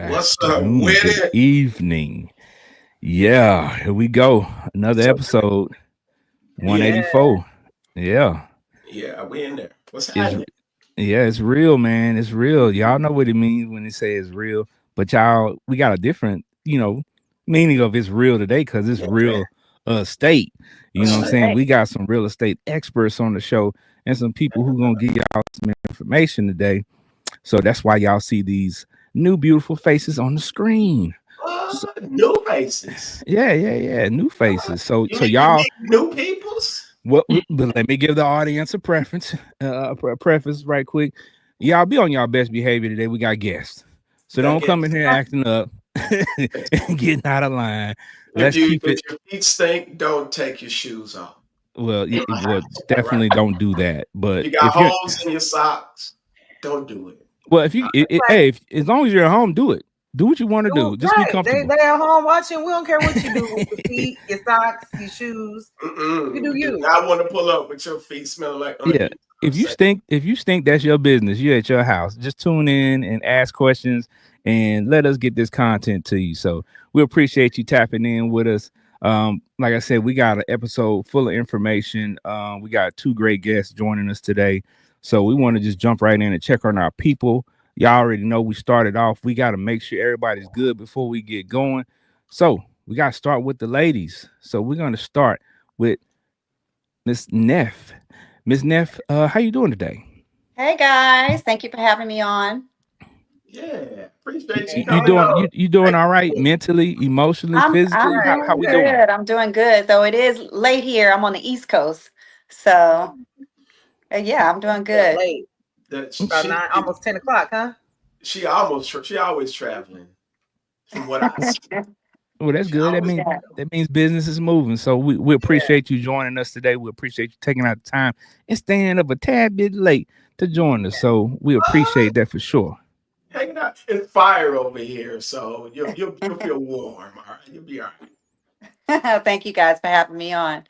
What's up with Good it? evening. Yeah, here we go. Another episode. 184. Yeah. Yeah, we in there. What's It's happening? it's real, man. It's real. Y'all know what it means when they say it's real. But y'all, we got a different, meaning of it's real today because it's real estate. You know what I'm saying? We got some real estate experts on the show and some people who gonna give y'all some information today. So that's why y'all see these new beautiful faces on the screen. New faces. Yeah. New faces. So You y'all, need new peoples? but let me give the audience a preference, a preface right quick. Y'all be on y'all best behavior today. We got guests. So don't come in here acting up and getting out of line. Let's keep it. If your feet stink, don't take your shoes off. Well, definitely don't do that. But If you got holes in your socks, don't do it. Well, if as long as you're at home, do it. Do what you want to do. Just be comfortable. They at home watching. We don't care what you do with your feet, your socks, your shoes. You do you. I want to pull up with your feet smelling like onions. Yeah. If you stink, that's your business. You're at your house. Just tune in and ask questions and let us get this content to you. So we appreciate you tapping in with us. Like I said, we got an episode full of information. We got 2 great guests joining us today. So we want to just jump right in and check on our people. Y'all already know we started off. We got to make sure everybody's good before we get going. So we got to start with the ladies. So we're going to start with Miss Neff. Miss Neff, how you doing today? Hey guys, thank you for having me on. Yeah, appreciate you. You doing all right mentally, emotionally, physically? How we doing? I'm doing good. Though it is late here. I'm on the East Coast, so yeah, I'm doing good. Late. About 9, almost 10 o'clock, huh? She always traveling. From what I see. Well, that's good. That means business is moving. So we appreciate you joining us today. We appreciate you taking out the time and staying up a tad bit late to join us. So we appreciate that for sure. Hanging out. It's fire over here, so you'll feel warm. All right, you'll be all right. Thank you guys for having me on.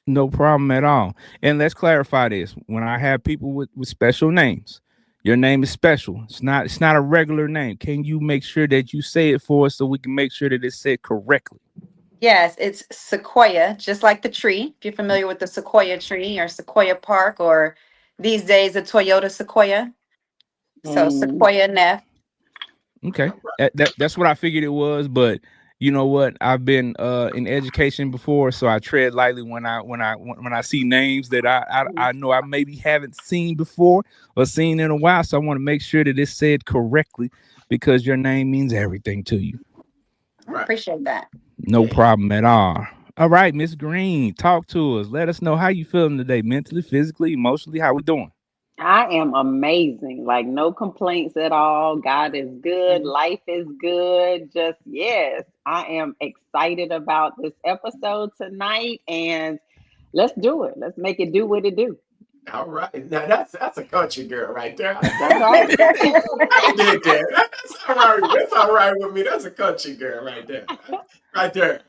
No problem at all. And let's clarify this. When I have people with special names, your name is special. It's not a regular name. Can you make sure that you say it for us so we can make sure that it's said correctly? Yes, it's Sequoia, just like the tree. If you're familiar with the Sequoia tree or Sequoia Park, or these days a Toyota Sequoia. So Sequoia Neff. Okay. That's what I figured it was, but you know what? I've been in education before, so I tread lightly when I see names that I know I maybe haven't seen before or seen in a while. So I want to make sure that it's said correctly because your name means everything to you. I appreciate that. No problem at all. All right, Miss Green, talk to us. Let us know how you feeling today, mentally, physically, emotionally. How we doing? I am amazing. Like no complaints at all. God is good. Life is good. Just yes, I am excited about this episode tonight, and let's do it. Let's make it do what it do. All right. Now that's a country girl right there. I did that. That's all right. That's all right with me. That's a country girl right there. Right there.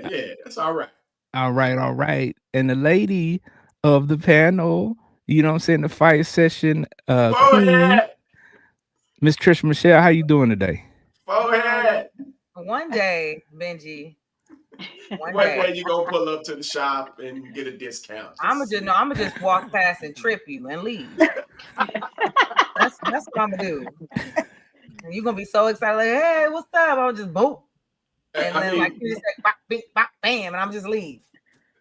Yeah, that's all right. All right. And the lady of the panel, you know what I'm saying, the Fiyah Session queen, Miss Trish Michelle, how you doing today? Go ahead. One day, Benji. One day you gonna pull up to the shop and get a discount. I'm gonna just walk past and trip you and leave. That's what I'm gonna do. And you're gonna be so excited, like, hey, what's up? I'll just boop. And then like you just say bop, bing, bop, bam, and I'm just leave.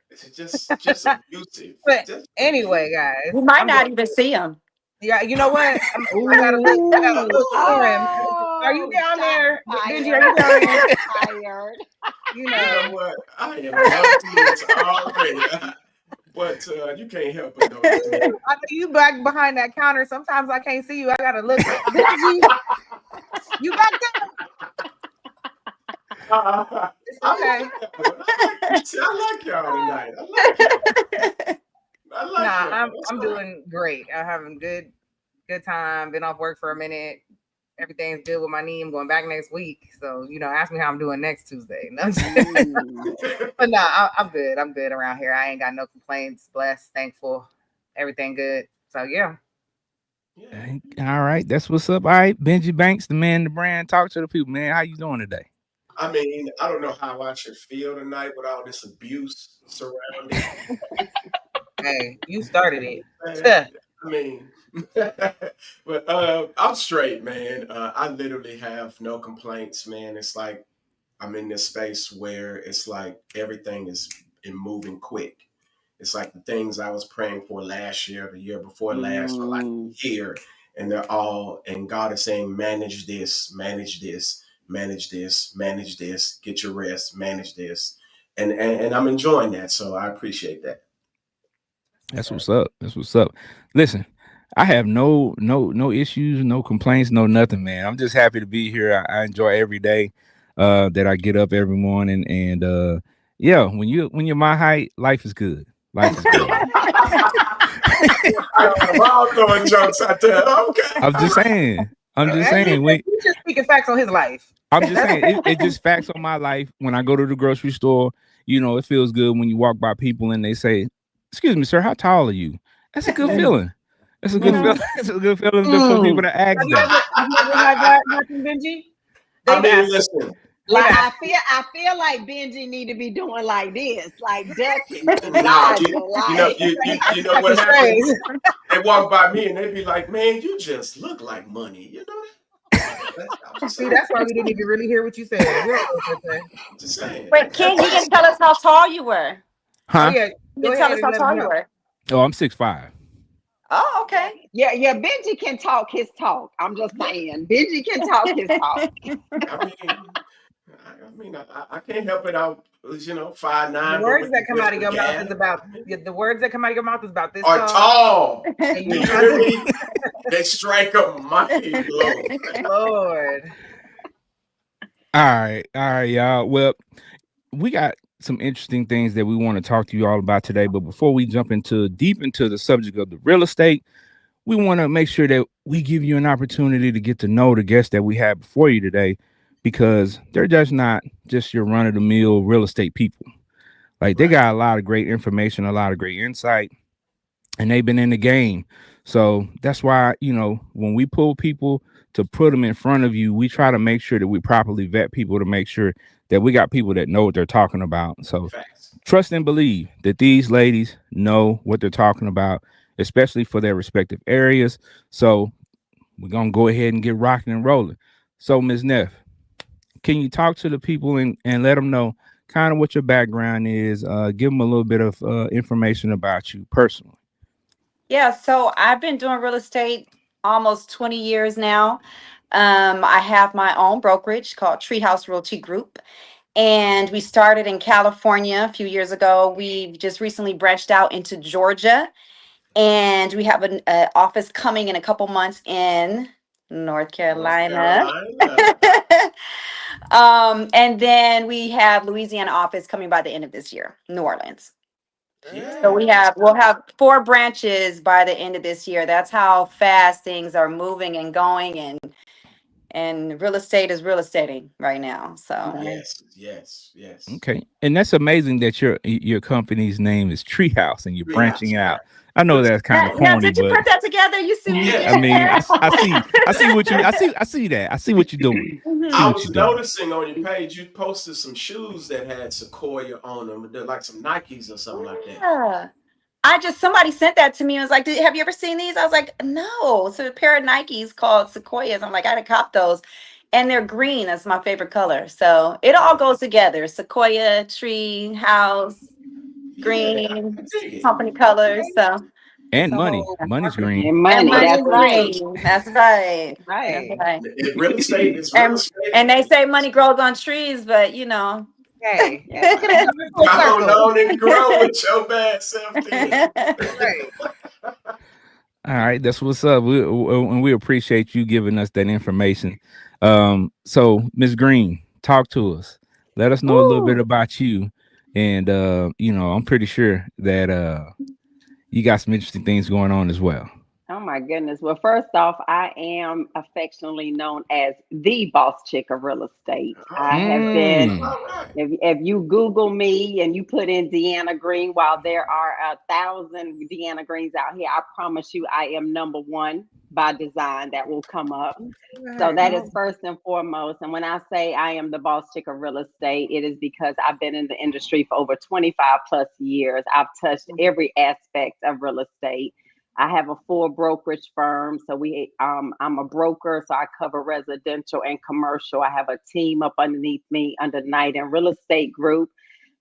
It's just abusive. But anyway, guys, you might not even see them. Yeah, you know what? I gotta look for him. Are you down there? Benji, are you down there? Tired. You know what? I am already. But you can't help it though. I know you back behind that counter. Sometimes I can't see you. I gotta look. You back there? It's okay. I like y'all tonight. I like y'all. I like y'all. I'm doing great. I'm having good time. Been off work for a minute. Everything's good with my knee. I'm going back next week. So, ask me how I'm doing next Tuesday. No, but no, I'm good. I'm good around here. I ain't got no complaints. Blessed, thankful, everything good. So yeah. All right, that's what's up. All right, Benji Banks, the man, the brand. Talk to the people, man. How you doing today? I mean, I don't know how I should feel tonight with all this abuse surrounding. Hey, you started it. I mean, but I'm straight, man. I literally have no complaints, man. It's like I'm in this space where it's like everything is moving quick. It's like the things I was praying for last year, the year before last, for like a year, and and God is saying, manage this, manage this, manage this, manage this, get your rest, manage this. And I'm enjoying that. So I appreciate that. That's what's up. That's what's up. Listen, I have no issues, no complaints, no nothing, man. I'm just happy to be here. I enjoy every day that I get up every morning, and yeah, when you're my height, life is good. Life is good. I'm all throwing jokes out there. Okay. I'm just saying. He's just speaking facts on his life. I'm just saying it just facts on my life. When I go to the grocery store, it feels good when you walk by people and they say, "Excuse me, sir, how tall are you?" That's a good feeling. That's a good feeling. It's a good feeling for people to ask that. Benji? I mean, listen. Like I feel like Benji need to be doing like this, like ducking. You know what happens? They walk by me and they be like, "Man, you just look like money." You know that? See, that's why we didn't even really hear what you said. Just saying. Wait, King, you didn't tell us how tall you were. Huh? Oh, yeah. You tell us how tall you were. Oh, I'm 6'5". Oh, okay. Yeah. Benji can talk his talk. I'm just saying, Benji can talk his talk. I mean, I can't help it. I'm 5'9". The words that come out of your mouth is about this. Are tall. You hear me? They strike a mighty blow. Lord. All right, y'all. Well, we got some interesting things that we want to talk to you all about today. But before we jump deep into the subject of the real estate, we want to make sure that we give you an opportunity to get to know the guests that we have before you today, because they're just not just your run-of-the-mill real estate people. Like, they got a lot of great information, a lot of great insight, and they've been in the game. So that's why, when we pull people to put them in front of you, we try to make sure that we properly vet people to make sure that we got people that know what they're talking about. So trust and believe that these ladies know what they're talking about, especially for their respective areas. So we're going to go ahead and get rocking and rolling. So, Ms. Neff, can you talk to the people and let them know kind of what your background is? Give them a little bit of information about you personally. Yeah, so I've been doing real estate almost 20 years now. I have my own brokerage called Treehouse Realty Group, and we started in California a few years ago. We just recently branched out into Georgia, and we have an office coming in a couple months in North Carolina. And then we have Louisiana office coming by the end of this year, New Orleans. Yeah. So we'll have 4 branches by the end of this year. That's how fast things are moving and going, and real estate is real estating right now. So yes. Okay, and that's amazing that your company's name is Treehouse and you're branching out. I know that's kind of corny. Now, did you put that together? You see? Yeah. I mean, I see what you. I see that. I see what you're doing. I was noticing on your page you posted some shoes that had Sequoia on them. They're like some Nikes or something like that. Somebody sent that to me. I was like, have you ever seen these? I was like, no. So a pair of Nikes called Sequoias. I'm like, I had to cop those. And they're green. That's my favorite color. So it all goes together. Sequoia, tree, house, green, company colors. So. And money's green. And money, that's green. That's right. Right. Real estate is and they say money grows on trees, but Hey, yeah, look at it coming full Go circle. on and grow with your bad self. Then. Right. All right, that's what's up. We appreciate you giving us that information. So Miss Green, talk to us. Let us know a little bit Woo. about you, and I'm pretty sure that you got some interesting things going on as well. Oh my goodness. Well, first off, I am affectionately known as the boss chick of real estate. I have been, Mm. All right. if you Google me and you put in DeAnna Green, while there are 1,000 DeAnna Greens out here, I promise you I am number one by design that will come up. So that is first and foremost. And when I say I am the boss chick of real estate, it is because I've been in the industry for over 25 plus years. I've touched every aspect of real estate. I have a full brokerage firm. So I'm a broker, so I cover residential and commercial. I have a team up underneath me under Knight and Real Estate Group.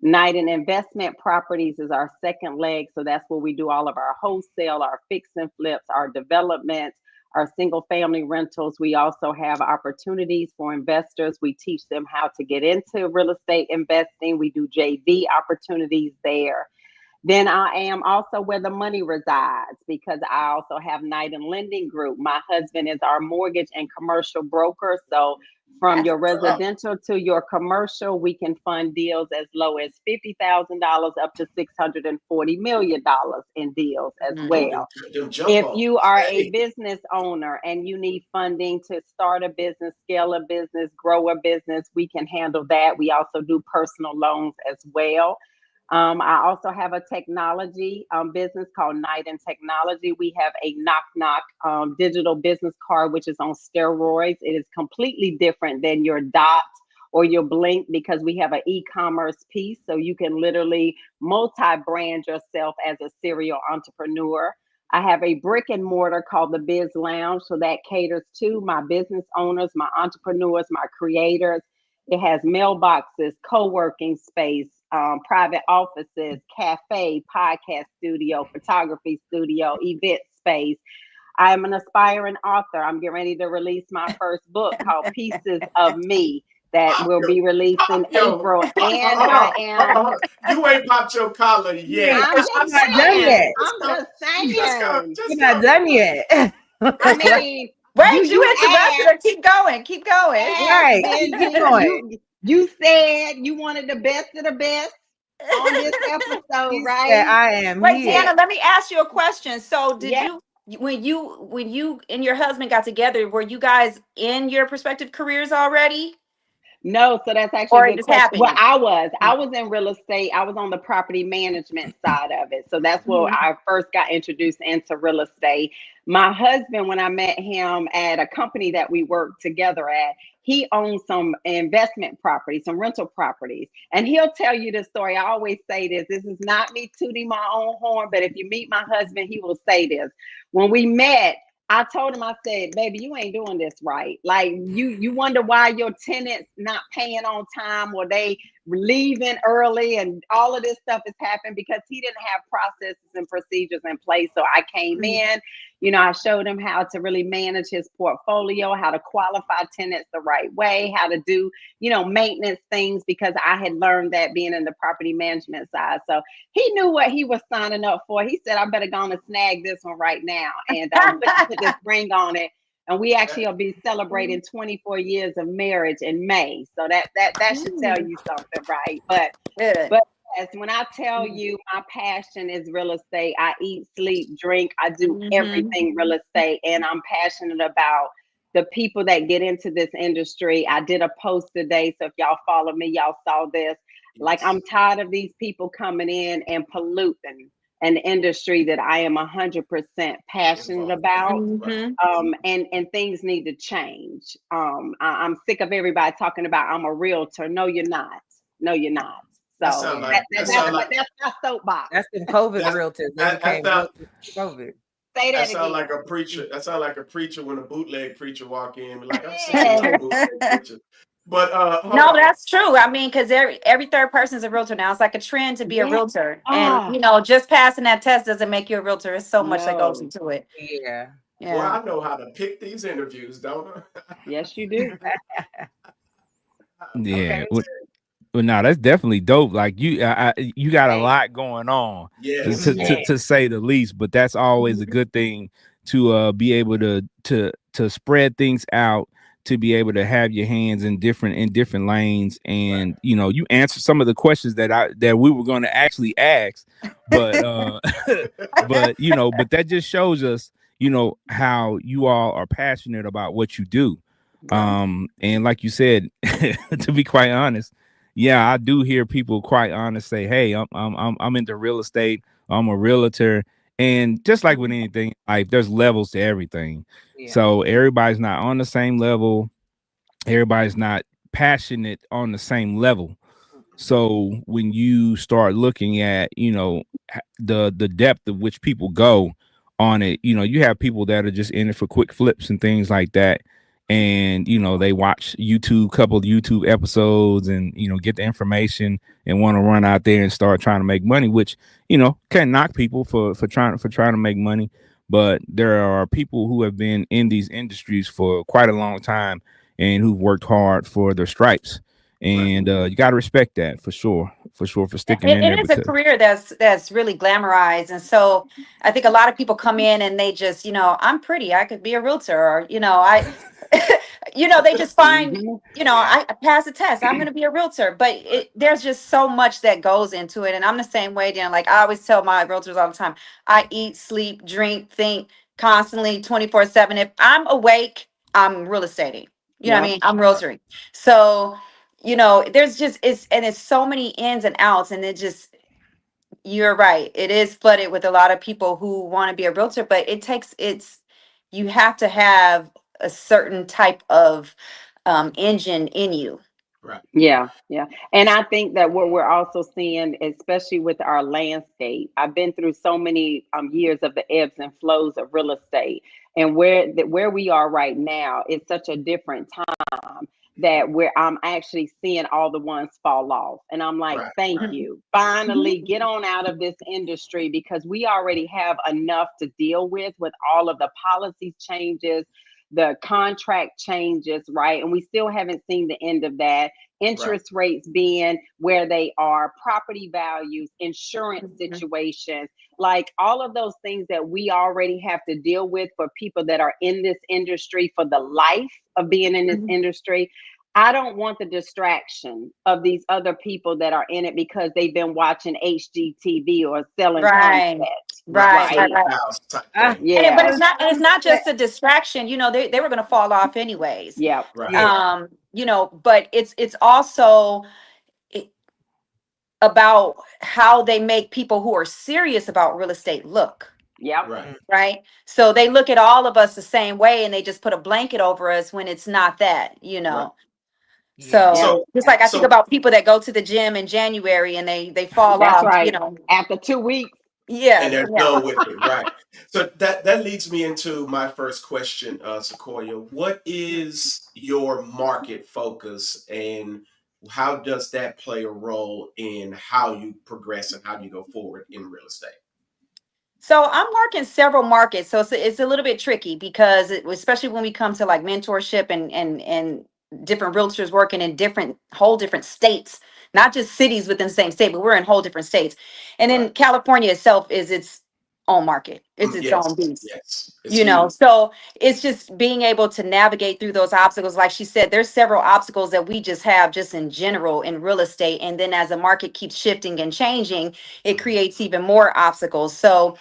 Knight and Investment Properties is our second leg. So that's where we do all of our wholesale, our fix and flips, our developments, our single family rentals. We also have opportunities for investors. We teach them how to get into real estate investing. We do JV opportunities there. Then I am also where the money resides because I also have Knight and Lending Group. My husband is our mortgage and commercial broker. So from That's your what's up. residential to your commercial, we can fund deals as low as $50,000 up to $640 million in deals as Mhm. Oh, well. them jump If off. you are a Hey. business owner and you need funding to start a business, scale a business, grow a business, we can handle that. We also do personal loans as well. I also have a technology business called Knight and Technology. We have a knock knock digital business card, which is on steroids. It is completely different than your dot or your blink because we have an e-commerce piece. So you can literally multi-brand yourself as a serial entrepreneur. I have a brick and mortar called the Biz Lounge. So that caters to my business owners, my entrepreneurs, my creators. It has mailboxes, co-working space, private offices, cafe, podcast studio, photography studio, event space. I'm an aspiring author. I'm getting ready to release my first book called Pieces of Me that Pop will your, be released in April. And hold I on, am, hold on. You ain't popped your collar yet. Yeah, I'm because just she's not done saying, yet. I'm just saying. She's Just not go. done yet. I mean, Wait, you interrupted asked, her. Keep going. Keep going. Right. Keep Benji, going. you said you wanted the best of the best on this episode, She said, right? I am Wait, here. DeAnna, let me ask you a question. So did Yeah. you when you and your husband got together, were you guys in your respective careers already? No, so that's actually a Or it good just question. Well, happened? I was in real estate. I was on the property management side of it. So that's where Mhm. I first got introduced into real estate. My husband, when I met him at a company that we worked together at, he owned some investment properties, some rental properties. And he'll tell you this story. I always say this. This is not me tooting my own horn, but if you meet my husband, he will say this. When we met, I told him, I said, baby, you ain't doing this right. Like you wonder why your tenants not paying on time or they leaving early and all of this stuff is happening because he didn't have processes and procedures in place. So I came in, I showed him how to really manage his portfolio, how to qualify tenants the right way, how to do, maintenance things because I had learned that being in the property management side. So he knew what he was signing up for. He said, I better go and snag this one right now and put this ring on it. And we actually will be celebrating 24 years of marriage in May. So that should tell you something, right? But Good. yes, when I tell you my passion is real estate, I eat, sleep, drink, I do Mhm. everything real estate, and I'm passionate about the people that get into this industry. I did a post today, so if y'all follow me, y'all saw this. Like, I'm tired of these people coming in and polluting an industry that I am 100% passionate Involved. about. Right. Mhm. And things need to change. I'm sick of everybody talking about I'm a realtor. No, you're not. No, you're not. That So sound Yeah. like that sound like that's my soapbox. That's the COVID that realtors. They that, that became sound realtors for COVID. Say that that sound again. like a preacher. That sound like a preacher when a bootleg preacher walk in. Like, I'm sick of Yes. these bootleg preachers. But hold No, on. that's true. I mean, because every third person is a realtor now. It's like a trend to be a Yeah. realtor, and Ah, just passing that test doesn't make you a realtor. It's so much that goes no. into it. Yeah. Boy, Yeah. I know how to pick these interviews, don't I? Yes, you do. I'm Yeah. gonna Well, tell you. Well, no, that's definitely dope. Like you got a Right. lot going on, Yes. to say the least. But that's always a good thing to be able to spread things out, to be able to have your hands in different lanes, Right. and you answer some of the questions that we were going to actually ask, but but that just shows us how you all are passionate about what you do. Right. And like you said, to be quite honest, yeah, I do hear people quite honest say, "Hey, I'm into real estate. I'm a realtor." And just like with anything, like there's levels to everything. Yeah. So everybody's not on the same level. Everybody's not passionate on the same level. So when you start looking at, the depth of which people go on it, you have people that are just in it for quick flips and things like that. And they watch couple of YouTube episodes, and get the information and want to run out there and start trying to make money, which can knock people for trying to make money. But there are people who have been in these industries for quite a long time and who've worked hard for their stripes. And you got to respect that for sure, for sticking in there. It is a career that's really glamorized, and so I think a lot of people come in and they just, I'm pretty, I could be a realtor, or I, they just find, I pass the test, I'm going to be a realtor, but there's just so much that goes into it, and I'm the same way, Dan. Like I always tell my realtors all the time, I eat, sleep, drink, think constantly, 24/7. If I'm awake, I'm real estating. You know what I mean? I'm realtoring. So there's just it's so many ins and outs, and you're right. It is flooded with a lot of people who want to be a realtor, but you have to have a certain type of engine in you. Right. Yeah, yeah. And I think that what we're also seeing, especially with our landscape, I've been through so many years of the ebbs and flows of real estate, and where we are right now is such a different time that where I'm actually seeing all the ones fall off. And I'm like, Right. thank Right. you. Finally get on out of this industry, because we already have enough to deal with all of the policy changes, the contract changes, right? And we still haven't seen the end of that. Right. Interest rates being where they are, property values, insurance situations, like all of those things that we already have to deal with for people that are in this industry for the life of being in this industry. I don't want the distraction of these other people that are in it because they've been watching HGTV or selling Right. content. Right. Right. House type thing. Yeah. But it's not just a distraction. They were going to fall off anyways. Yeah. Right. Yeah. But it's also about how they make people who are serious about real estate look. Yep. Right. Right. So they look at all of us the same way, and they just put a blanket over us when it's not that. Right. So Yeah. So just like I think so about people that go to the gym in January and they fall That's off. right. After 2 weeks. and Yeah. they're Yeah. done with it. Right. So that leads me into my first question, Sequoia. What is your market focus, and how does that play a role in how you progress and how you go forward in real estate? So I'm working several markets, so it's a little bit tricky because especially when we come to like mentorship and different realtors working in whole different states, not just cities within the same state, but we're in whole different states. And then Right. California itself is its own market. It's its Yes. own beast. Yes. It's huge. So it's just being able to navigate through those obstacles. Like she said, there's several obstacles that we just have just in general in real estate. And then as the market keeps shifting and changing, it creates even more obstacles. So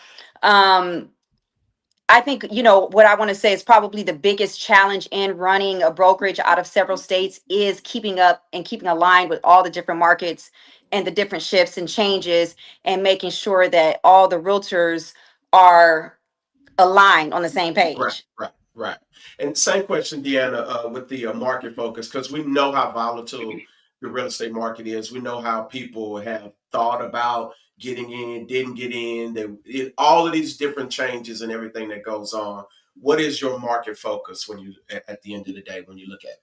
I think, what I want to say is probably the biggest challenge in running a brokerage out of several states is keeping up and keeping aligned with all the different markets and the different shifts and changes, and making sure that all the realtors are aligned on the same Right, page. right, right. And same question, DeAnna, with the market focus, because we know how volatile the real estate market is. We know how people have thought about getting in, didn't get in, all of these different changes and everything that goes on. What is your market focus when at the end of the day, when you look at it?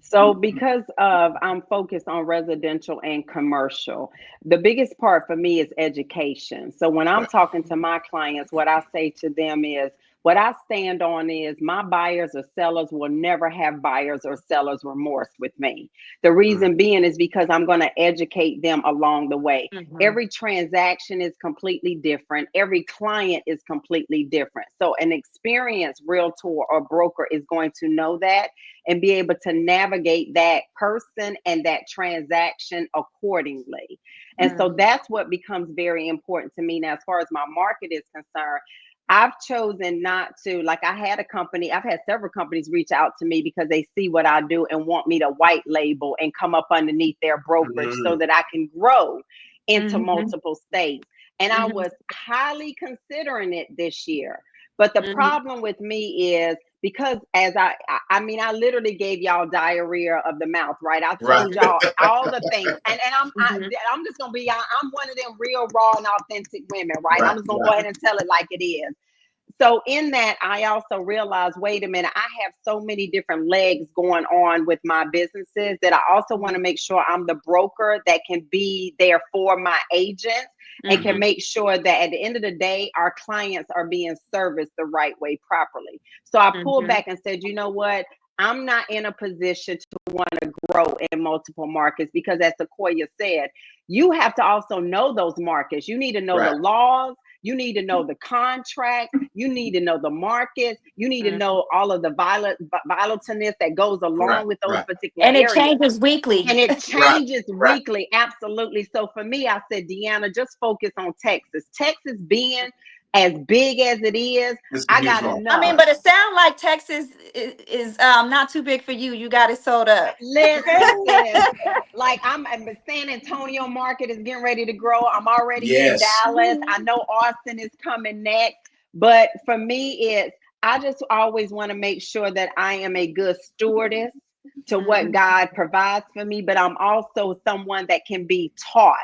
So because of I'm focused on residential and commercial, the biggest part for me is education. So when I'm Right, talking to my clients, what I say to them is What I stand on is my buyers or sellers will never have buyers or sellers remorse with me. The reason being is because I'm going to educate them along the way. Every transaction is completely different. Every client is completely different. So an experienced realtor or broker is going to know that and be able to navigate that person and that transaction accordingly. And so that's what becomes very important to me. Now, as far as my market is concerned, I've chosen not to, like I've had several companies reach out to me because they see what I do and want me to white label and come up underneath their brokerage so that I can grow into multiple states. And I was highly considering it this year. But the problem with me is because I literally gave y'all diarrhea of the mouth, right? I told y'all all the things, and I'm just gonna be, I'm one of them real raw and authentic women, right? I'm just gonna go ahead and tell it like it is. So in that, I also realized, wait a minute, I have so many different legs going on with my businesses that I also want to make sure I'm the broker that can be there for my agents and can make sure that at the end of the day, our clients are being serviced the right way properly. So I pulled back and said, you know what? I'm not in a position to want to grow in multiple markets because, as Sequoia said, you have to also know those markets. You need to know the laws. You need to know the contract. You need to know the markets. You need to know all of the volatileness that goes along with those particular areas. And it changes weekly. And it changes weekly. Absolutely. So for me, I said, DeAnna, just focus on Texas. Texas being as big as it is, I gotta know. I mean, but it sounds like Texas is not too big for you. You got it sold up. Listen, like I'm San Antonio market is getting ready to grow. I'm already in Dallas. I know Austin is coming next. But for me, I just always want to make sure that I am a good stewardess to what God provides for me, but I'm also someone that can be taught.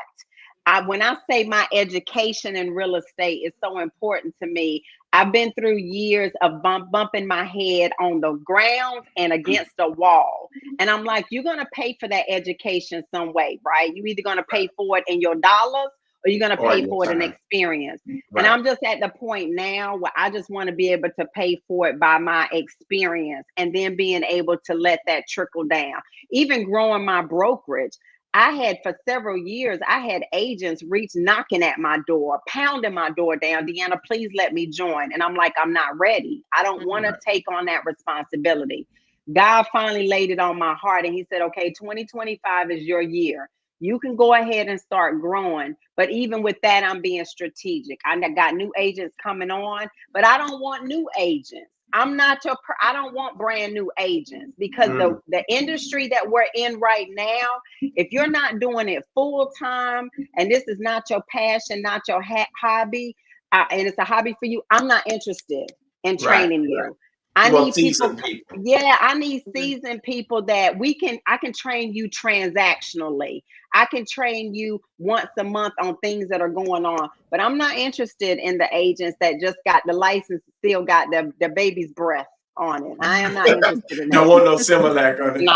When I say my education in real estate is so important to me, I've been through years of bumping my head on the ground and against a wall. And I'm like, you're going to pay for that education some way, right? You're either going to pay for it in your dollars or you're going to pay for it in experience. And I'm just at the point now where I just want to be able to pay for it by my experience and then being able to let that trickle down. Even growing my brokerage, I had for several years, I had agents knocking at my door, pounding my door down. DeAnna, please let me join. And I'm like, I'm not ready. I don't want to take on that responsibility. God finally laid it on my heart. And he said, okay, 2025 is your year. You can go ahead and start growing. But even with that, I'm being strategic. I got new agents coming on, but I don't want new agents. I don't want brand new agents because the industry that we're in right now, if you're not doing it full time and this is not your passion, not your hobby, and it's a hobby for you, I'm not interested in training you. I need people. Yeah, I need seasoned people that I can train you transactionally. I can train you once a month on things that are going on, but I'm not interested in the agents that just got the license, still got the baby's breath on it. I am not interested in that. Don't want no Similac on it. No.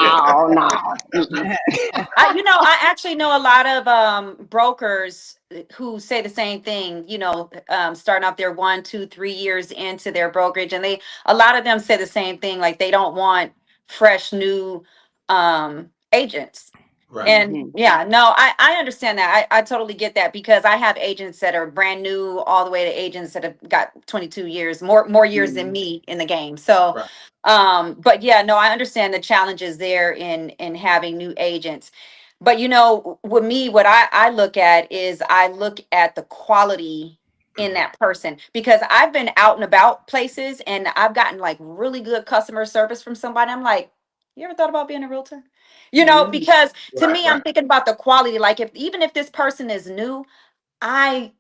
I actually know a lot of brokers who say the same thing, starting off their 1, 2, 3 years into their brokerage. And a lot of them say the same thing, like they don't want fresh new agents. Right. And I understand that. I totally get that because I have agents that are brand new all the way to agents that have got 22 years, more years than me in the game. So, but I understand the challenges there in having new agents. But with me, what I look at is I look at the quality in that person, because I've been out and about places and I've gotten like really good customer service from somebody. I'm like, you ever thought about being a realtor? Because to me, I'm thinking about the quality. Like even if this person is new, I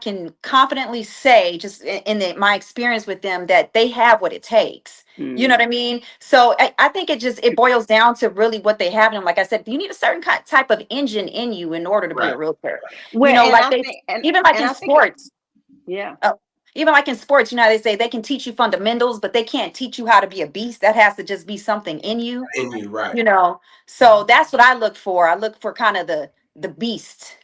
can confidently say, just in my experience with them, that they have what it takes. You know what I mean? So I think it boils down to really what they have. And like I said, you need a certain type of engine in you in order to be a realtor. Even like in sports. Even like in sports, they say they can teach you fundamentals, but they can't teach you how to be a beast. That has to just be something in you. Right. So that's what I look for. I look for kind of the beast.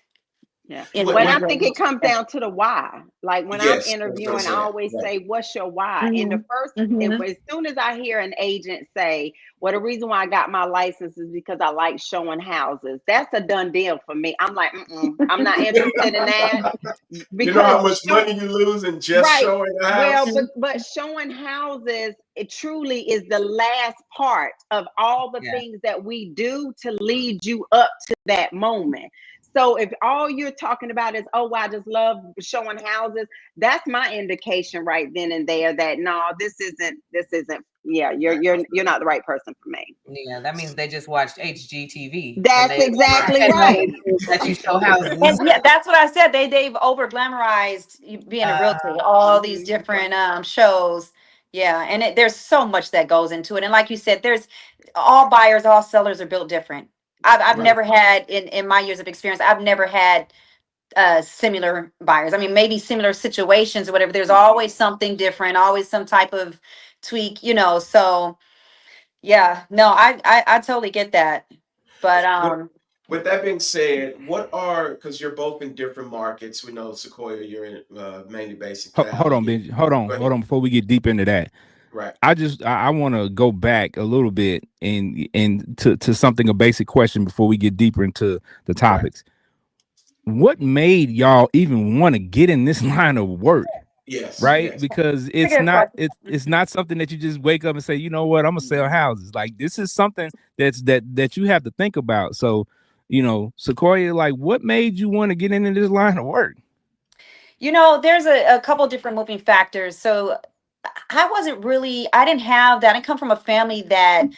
Yeah. in What, But what, I think it comes yeah. down to the why. Like when I'm yes, I was gonna interviewing, I say that. always Right. say, what's your why? And the Mhm. first, Mhm. as soon as I hear an agent say, well, the reason why I got my license is because I like showing houses, that's a done deal for me. I'm like, I'm not interested in that You know how because much money you lose in just right. showing the Well, house? but showing houses, it truly is the last part of all the Yeah. things that we do to lead you up to that moment. So if all you're talking about is, oh, I just love showing houses, that's my indication right then and there that no, this isn't. Yeah, you're not the right person for me. Yeah, that means they just watched HGTV and That's they exactly and know right. that you show houses. And yeah, that's what I said. They've over glamorized being a realtor. All these Mhm. different shows. Yeah, and there's so much that goes into it. And like you said, there's all buyers, all sellers are built different. I've Right. never had in my years of experience, I've never had similar buyers. I mean, maybe similar situations or whatever. There's always something different, always some type of tweak, So yeah, no, I totally get that. But With, with that being said, because you're both in different markets. We know Sequoia, you're in, mainly based in Hold Cali. on, Benji. Hold on, Go hold ahead. on. Before we get deep into that, Right. I want to go back a little bit and to something, a basic question before we get deeper into the Right. topics. What made y'all even want to get in this line of work? Yes. Right? Yes. Because it's a good question. it's not something that you just wake up and say, you know what, I'm gonna sell houses. Like this is something that you have to think about. So, Sequoia, like what made you want to get into this line of work? There's a couple different moving factors. So I didn't have that. I come from a family that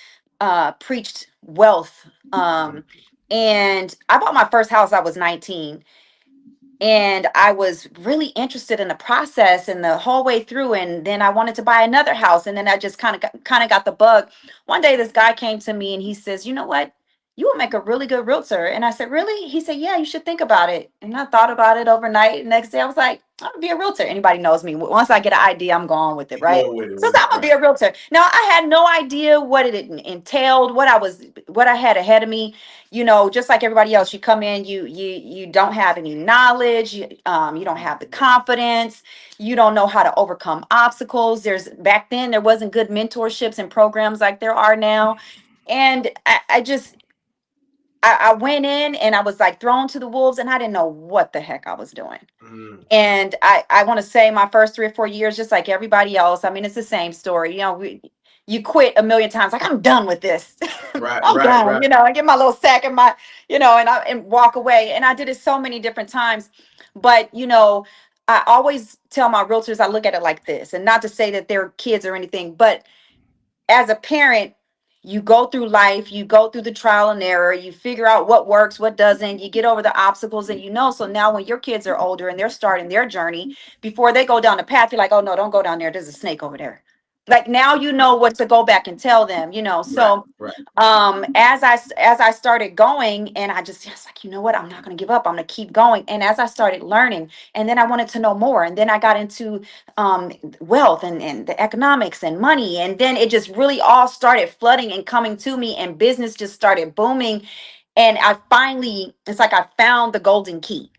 preached wealth. And I bought my first house, I was 19. And I was really interested in the process and the whole way through. And then I wanted to buy another house. And then I just kind of got the bug. One day this guy came to me and he says, you know what? You would make a really good realtor. And I said, really? He said, yeah, you should think about it. And I thought about it overnight. Next day I was like, I'm gonna be a realtor. Anybody knows me. Once I get an idea, I'm going with it, You right? go with it. So I With said, it. I'm gonna Right. be a realtor. Now I had no idea what it entailed, what I had ahead of me. Just like everybody else, you come in, you don't have any knowledge, you don't have the confidence, you don't know how to overcome obstacles. Back then there wasn't good mentorships and programs like there are now. And I went in and I was like thrown to the wolves and I didn't know what the heck I was doing. Mm. And I want to say my first 3 or 4 years, just like everybody else, I mean, it's the same story. You quit a million times, like, I'm done with this. Right. I'm Right. done, Right. I get my little sack and and walk away. And I did it so many different times. But, I always tell my realtors, I look at it like this, and not to say that they're kids or anything, but as a parent, you go through life, you go through the trial and error, you figure out what works, what doesn't, you get over the obstacles, and so now when your kids are older and they're starting their journey, before they go down the path, you're like, oh no, don't go down there, there's a snake over there. Like now you know what to go back and tell them. Right. So Right. as I started going, and I was like, you know what, I'm not going to give up, I'm going to keep going. And as I started learning, and then I wanted to know more, and then I got into wealth and the economics and money, and then it just really all started flooding and coming to me, and business just started booming. And it's like I found the golden key,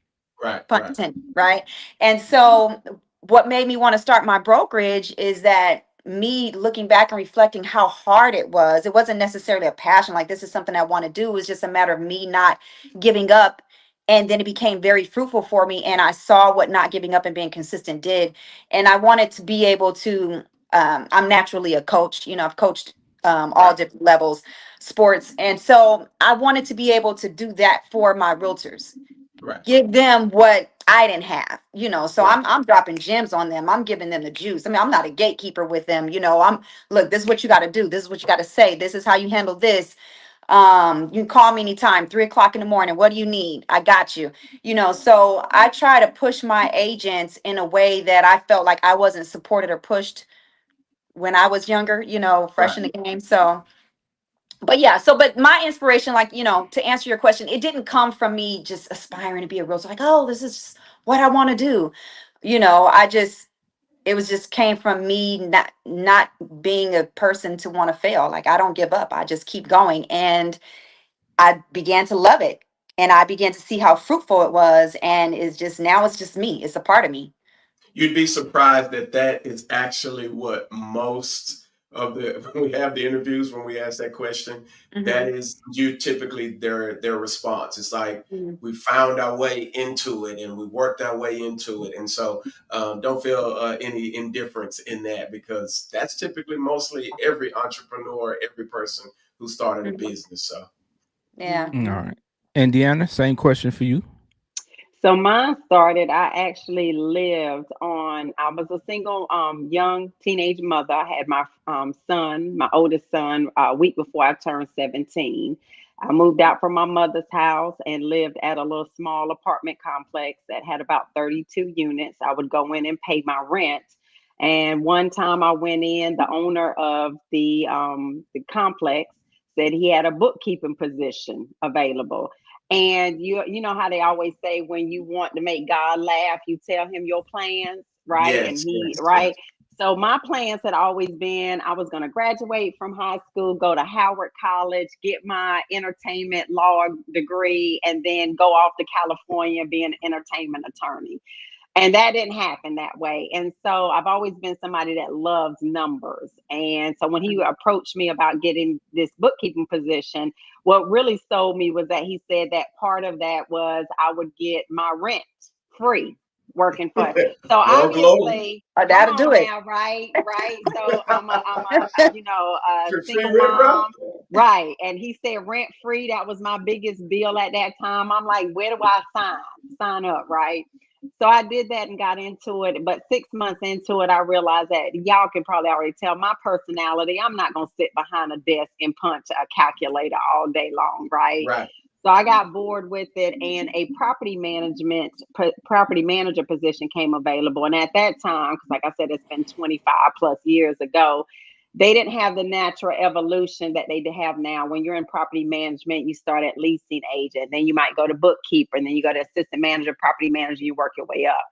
Right. pun Right. intended, right? And so what made me want to start my brokerage is that me looking back and reflecting how hard it wasn't necessarily a passion, like this is something I want to do. It was just a matter of me not giving up. And then it became very fruitful for me. And I saw what not giving up and being consistent did. And I wanted to be able to, I'm naturally a coach, I've coached all Right. different levels, sports. And so I wanted to be able to do that for my realtors, Right. give them what I didn't have, so Right. I'm dropping gems on them. I'm giving them the juice. I mean, I'm not a gatekeeper with them. Look, this is what you got to do. This is what you got to say. This is how you handle this. You can call me anytime, 3 o'clock in the morning. What do you need? I got you. So I try to push my agents in a way that I felt like I wasn't supported or pushed when I was younger, fresh Right. in the game. So but yeah, but my inspiration, like, to answer your question, it didn't come from me just aspiring to be a realtor, like, oh, this is what I want to do. It was just came from me not being a person to want to fail. Like, I don't give up. I just keep going. And I began to love it. And I began to see how fruitful it was. And it's just me. It's a part of me. You'd be surprised that is actually what most of when we have the interviews, when we ask that question, that is typically their response. It's like, we found our way into it and we worked our way into it. And so don't feel any indifference in that, because that's typically mostly every entrepreneur, every person who started a business. So yeah. All right. And DeAnna, same question for you. So mine started, I actually I was a single young teenage mother. I had my son, my oldest son, a week before I turned 17. I moved out from my mother's house and lived at a little small apartment complex that had about 32 units. I would go in and pay my rent. And one time I went in, the owner of the complex said he had a bookkeeping position available. And you know how they always say, when you want to make God laugh, you tell him your plans, right? Yes, And he, yes, right? yes. So my plans had always been, I was going to graduate from high school, go to Howard College, get my entertainment law degree, and then go off to California and be an entertainment attorney. And that didn't happen that way. And so I've always been somebody that loves numbers. And so when he approached me about getting this bookkeeping position, what really sold me was that he said that part of that was I would get my rent free working for it. So Well, obviously, That'll do it. now, right? So I'm a single rent, bro? mom. Right. And he said rent free. That was my biggest bill at that time. I'm like, where do I sign up? Right. So I did that and got into it. But 6 months into it, I realized that y'all can probably already tell my personality. I'm not going to sit behind a desk and punch a calculator all day long. Right. Right. So I got bored with it, and a property manager position came available. And at that time, because like I said, it's been 25 plus years ago, they didn't have the natural evolution that they have now. When you're in property management, you start at leasing agent, then you might go to bookkeeper, and then you go to assistant manager, property manager, you work your way up.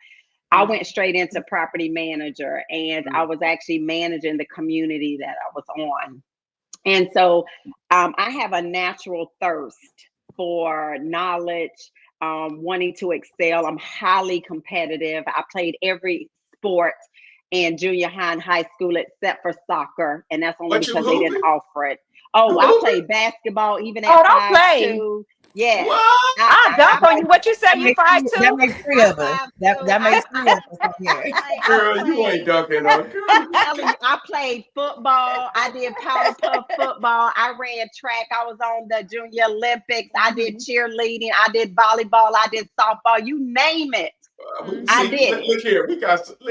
I went straight into property manager, and I was actually managing the community that I was on. And so I have a natural thirst for knowledge, wanting to excel. I'm highly competitive. I played every sport in junior high and high school except for soccer, and that's only because they didn't offer it. Oh, I played basketball even at 5'2". Yeah. I dunk on you. What you say? You 5'2"? That makes three of us. That makes three of us. Yeah. Girl, you ain't dunking on. I'm telling you, I played football. I did powder puff football. I ran track. I was on the Junior Olympics. I did cheerleading. I did volleyball. I did softball. You name it. I did. Look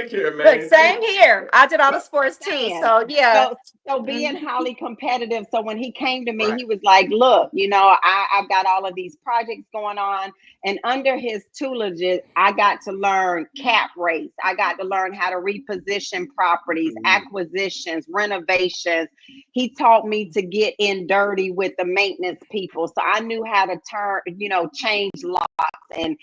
here, man. Look, same here. I did all the sports too. So yeah. So being highly competitive. So when he came to me, he was like, look, I've got all of these projects going on. And under his tutelage, I got to learn cap rates. I got to learn how to reposition properties, acquisitions, renovations. He taught me to get in dirty with the maintenance people. So I knew how to change locks and,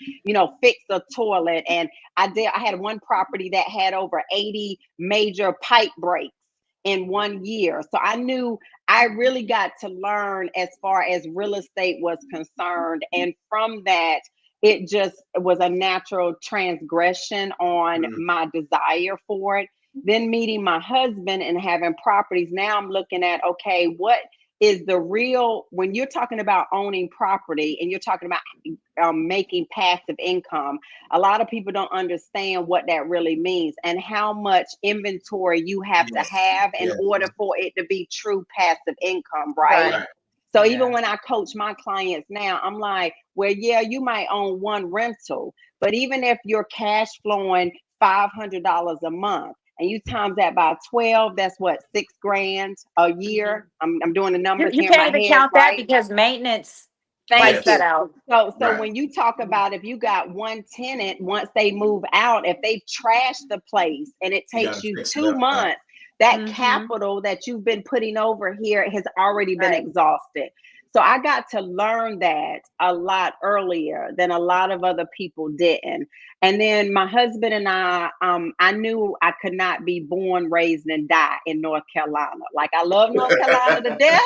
fix a toilet. And I had one property that had over 80 major pipe breaks in 1 year. So I knew I really got to learn as far as real estate was concerned. And from that, it just was a natural transgression on my desire for it. Then meeting my husband and having properties. Now I'm looking at, okay, what is the real, when you're talking about owning property and you're talking about making passive income, a lot of people don't understand what that really means and how much inventory you have to have in order for it to be true passive income, right? So even when I coach my clients now, I'm like, well, yeah, you might own one rental, but even if you're cash flowing $500 a month, and you times that by 12, that's what, $6,000 a year. I'm doing the numbers. You can't even count that because maintenance wipes that out. So when you talk about if you got one tenant, once they move out, if they trash the place and it takes you 2 months, that capital that you've been putting over here has already been exhausted. So I got to learn that a lot earlier than a lot of other people didn't. And then my husband and I knew I could not be born, raised, and die in North Carolina. Like, I love North Carolina to death,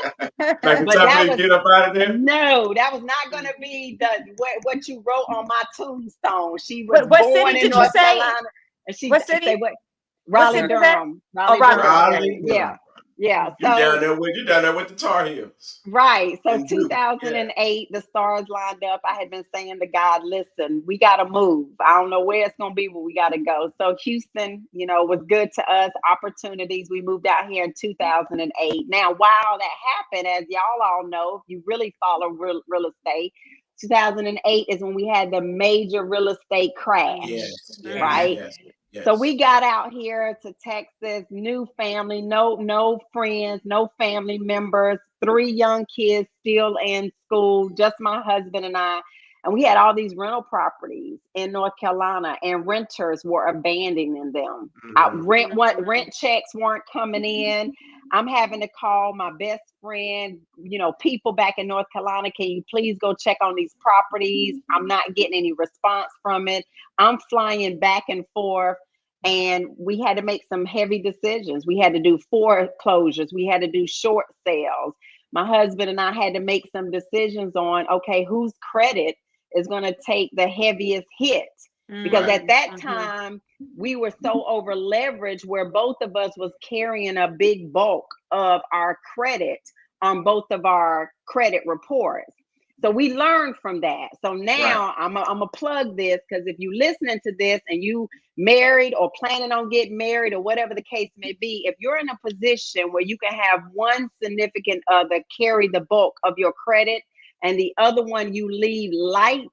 Like the but time that they was get up out of there. no, that was not going to be what you wrote on my tombstone. She was What born city in did you North say? Carolina, and she What say city? what? What Raleigh, city was that? Durham, Oh, Raleigh, Durham Raleigh. area. Yeah, yeah. You So down there with the Tar Heels. right. So And Duke, 2008, the stars lined up. I had been saying to God, listen, we got to move. I don't know where it's going to be, but we got to go. So Houston, was good to us. Opportunities. We moved out here in 2008. Now, while that happened, as y'all all know, if you really follow real estate, 2008 is when we had the major real estate crash, Yes, right? yes. So we got out here to Texas, new family, no friends, no family members, 3 young kids still in school, just my husband and I. And we had all these rental properties in North Carolina, and renters were abandoning them. Rent checks weren't coming in. I'm having to call my best friend, people back in North Carolina. Can you please go check on these properties? I'm not getting any response from it. I'm flying back and forth. And we had to make some heavy decisions. We had to do foreclosures. We had to do short sales. My husband and I had to make some decisions on, okay, whose credit is going to take the heaviest hit? Because at that time, we were so over leveraged where both of us was carrying a big bulk of our credit on both of our credit reports. So we learned from that. So now I'm a plug this, because if you listening to this and you married or planning on getting married or whatever the case may be, if you're in a position where you can have one significant other carry the bulk of your credit and the other one you leave light,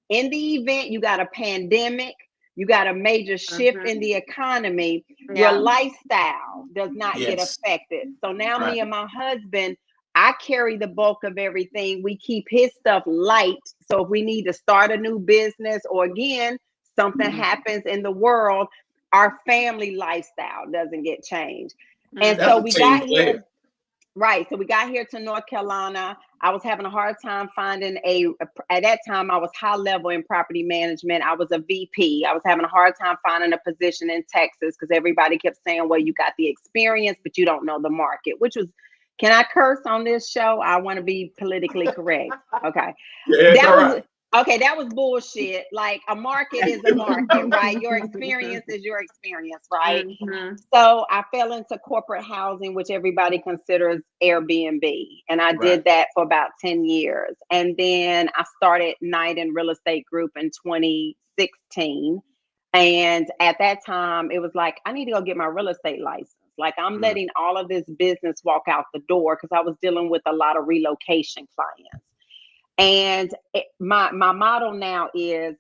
in the event you got a pandemic, you got a major shift in the economy, your lifestyle does not get affected. So now me and my husband, I carry the bulk of everything. We keep his stuff light. So if we need to start a new business, or again, something happens in the world, our family lifestyle doesn't get changed. And That's so a we team got player. here. Right. So we got here to North Carolina. I was having a hard time finding at that time, I was high level in property management. I was a VP. I was having a hard time finding a position in Texas because everybody kept saying, well, you got the experience, but you don't know the market, which was, can I curse on this show? I want to be politically correct. Okay. That was bullshit. Like, a market is a market, right? Your experience is your experience, right? So I fell into corporate housing, which everybody considers Airbnb. And I did that for about 10 years. And then I started Knight and Real Estate Group in 2016. And at that time, it was like, I need to go get my real estate license. Like, I'm letting all of this business walk out the door because I was dealing with a lot of relocation clients. And my model now is,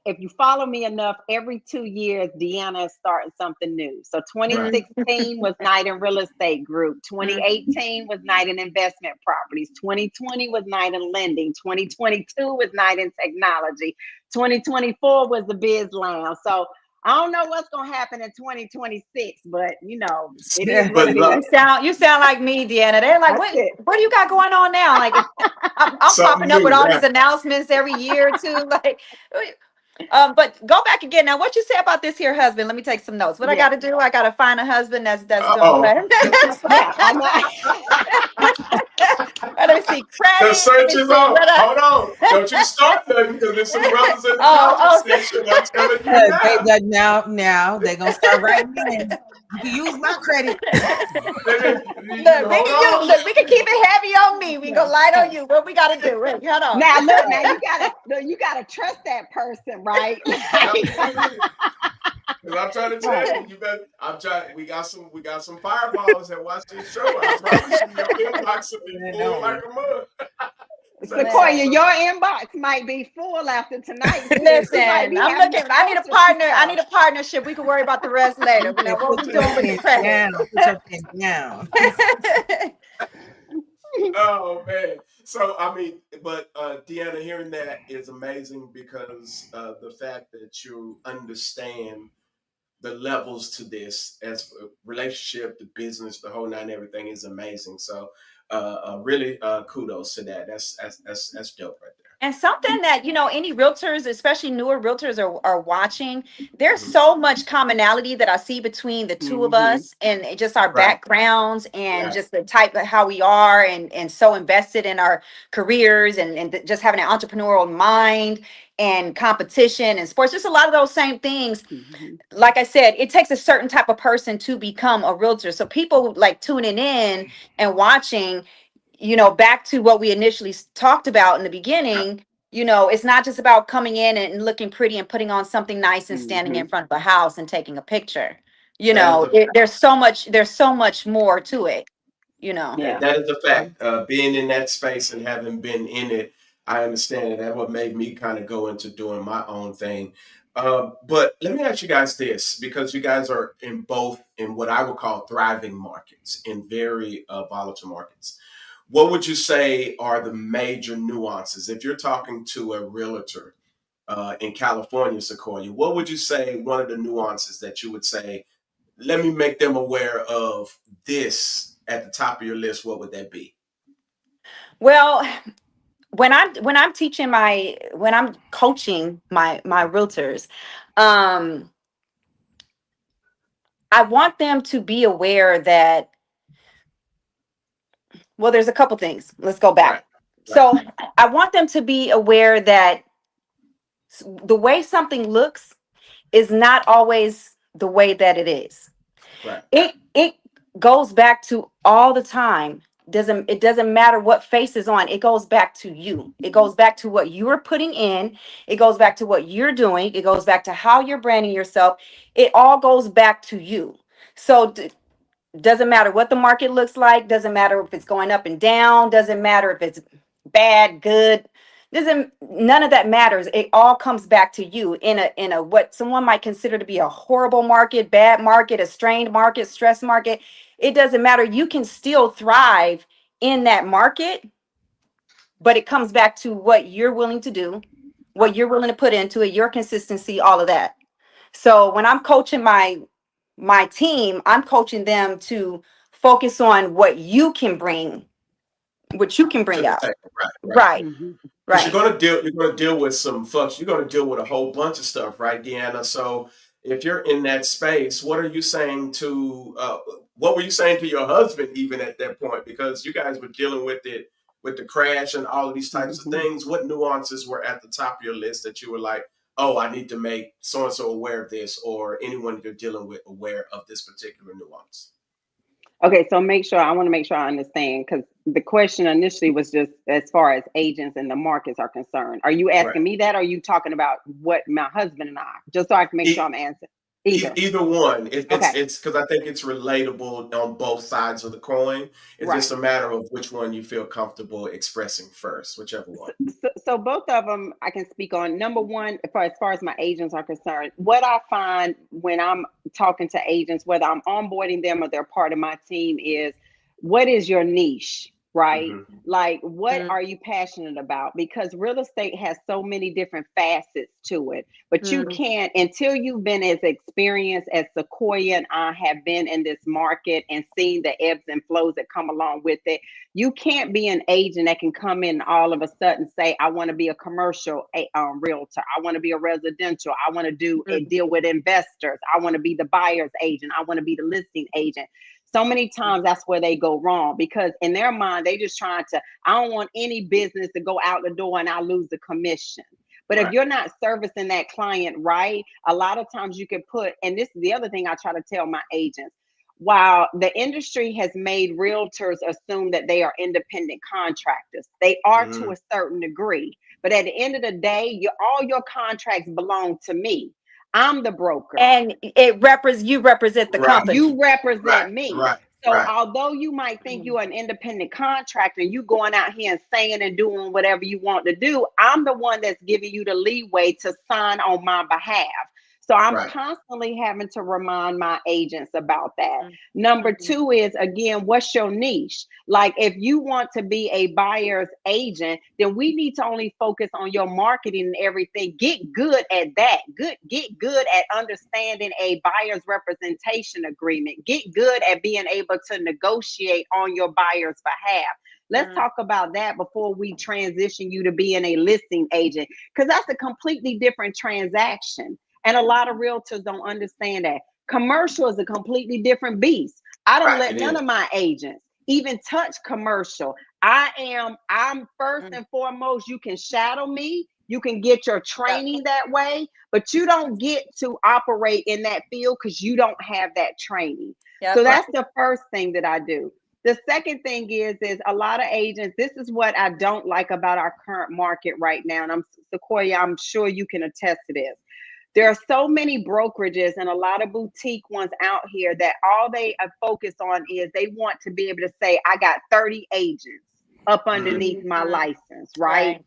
if you follow me enough, every 2 years, DeAnna is starting something new. So 2016 was Knight and Real Estate Group. 2018 was Knight and Investment Properties. 2020 was Knight and Lending. 2022 was Knight and Technology. 2024 was the Biz Lounge. So I don't know what's gonna happen in 2026, but it is what it is. You sound like me, DeAnna. They're like, what do you got going on now? Like, I'm popping up with all these announcements every year or two. Like, but go back again. Now, what you say about this here husband? Let me take some notes. What I got to do? I got to find a husband that's doing what? Let me see. Credit. The search is on. Hold on. Don't you start nothing, because there's some brothers in the comment section. I'm telling you now they're going to start writing in. You can use my credit. Look, we can keep it heavy on me. We go light on you. What we got to do? Wait, hold on. Now, look, you gotta trust that person, right? Because I'm trying to tell you, we got some fireballs that watch this show. I promise you, your inbox will be full like a mug. Sequoia, your inbox might be full after tonight. Listen, I'm looking. I need a partner. I need a partnership. We can worry about the rest later. We know what we're doing with the credit. Put your pen down. Oh man. So but DeAnna, hearing that is amazing, because the fact that you understand the levels to this as a relationship, the business, the whole nine, everything is amazing. So really kudos to that. That's dope right there. And something that, any realtors, especially newer realtors are watching, there's Mhm. so much commonality that I see between the two of us and just our Right. backgrounds and Right. just the type of how we are and so invested in our careers and just having an entrepreneurial mind and competition and sports, just a lot of those same things. Like I said, it takes a certain type of person to become a realtor. So people like tuning in and watching, back to what we initially talked about in the beginning, it's not just about coming in and looking pretty and putting on something nice and standing in front of a house and taking a picture. That is the There's so much more to it, Yeah. that is a fact. Being in that space and having been in it, I understand it. That's what made me kind of go into doing my own thing. But let me ask you guys this, because you guys are in both in what I would call thriving markets, in very volatile markets. What would you say are the major nuances if you're talking to a realtor in California, Sequoia? What would you say one of the nuances that you would say, let me make them aware of this at the top of your list? What would that be? Well, when I'm coaching my realtors, um I want them to be aware that, well, there's a couple things. Let's go back. Right, right, So I want them to be aware that the way something looks is not always the way that it is. right, It goes back to all the time. It doesn't matter what face is on. It goes back to you. It goes back to what you're putting in. It goes back to what you're doing. It goes back to how you're branding yourself. It all goes back to you. So doesn't matter what the market looks like, doesn't matter if it's going up and down, doesn't matter if it's bad, good, doesn't none of that matters. It all comes back to you in a what someone might consider to be a horrible market, bad market, a strained market, stress market. It doesn't matter. You can still thrive in that market, but it comes back to what you're willing to do, what you're willing to put into it, your consistency, all of that. So when I'm coaching my team, I'm coaching them to focus on what you can bring, what you can to bring the out. table. Right, right. Right, Because right. you're gonna deal with some folks. You're gonna deal with a whole bunch of stuff, right, DeAnna? So if you're in that space, what are you saying to? What were you saying to your husband even at that point? Because you guys were dealing with it, with the crash and all of these types of things. What nuances were at the top of your list that you were like, oh, I need to make so and so aware of this, or anyone you're dealing with aware of this particular nuance? Okay, so I want to make sure I understand, because the question initially was just as far as agents and the markets are concerned. Are you Right. asking me that, or are you talking about what my husband and I, just so I can make sure I'm answering either? Either one. Okay, It's because I think it's relatable on both sides of the coin. It's just right. a matter of which one you feel comfortable expressing first, whichever one. So both of them I can speak on. Number one, as far as my agents are concerned, what I find when I'm talking to agents, whether I'm onboarding them or they're part of my team, is what is your niche, right? Hmm. Like, what Mm, are you passionate about? Because real estate has so many different facets to it, but you mm, can't, until you've been as experienced as Sequoia and I have been in this market and seen the ebbs and flows that come along with it. You can't be an agent that can come in and all of a sudden say, I want to be a commercial realtor. I want to be a residential. I want to do a mm, deal with investors. I want to be the buyer's agent. I want to be the listing agent. So many times that's where they go wrong, because in their mind, they just trying to, I don't want any business to go out the door and I lose the commission. But if Right. you're not servicing that client right, a lot of times you can put, and this is the other thing I try to tell my agents, while the industry has made realtors assume that they are independent contractors, they are to Hmm. a certain degree. But at the end of the day, all your contracts belong to me. I'm the broker. and you represent the Right. company. You Right. represent me. Right. So Right. although you might think Mm, you're an independent contractor and you going out here and saying and doing whatever you want to do, I'm the one that's giving you the leeway to sign on my behalf. So I'm Right. constantly having to remind my agents about that. Mm-hmm. Number two is, again, what's your niche? Like, if you want to be a buyer's agent, then we need to only focus on your marketing and everything. Get good at that. Get good at understanding a buyer's representation agreement. Get good at being able to negotiate on your buyer's behalf. Let's talk about that before we transition you to being a listing agent, because that's a completely different transaction. And a lot of realtors don't understand that. Commercial is a completely different beast. I don't Right. let It none is. of my agents even touch commercial. I'm first and foremost, you can shadow me. You can get your training that way, but you don't get to operate in that field because you don't have that training. Yep. So that's the first thing that I do. The second thing is a lot of agents, this is what I don't like about our current market right now. And Sequoia, I'm sure you can attest to this. There are so many brokerages and a lot of boutique ones out here that all they focus on is they want to be able to say, I got 30 agents up underneath my license, right?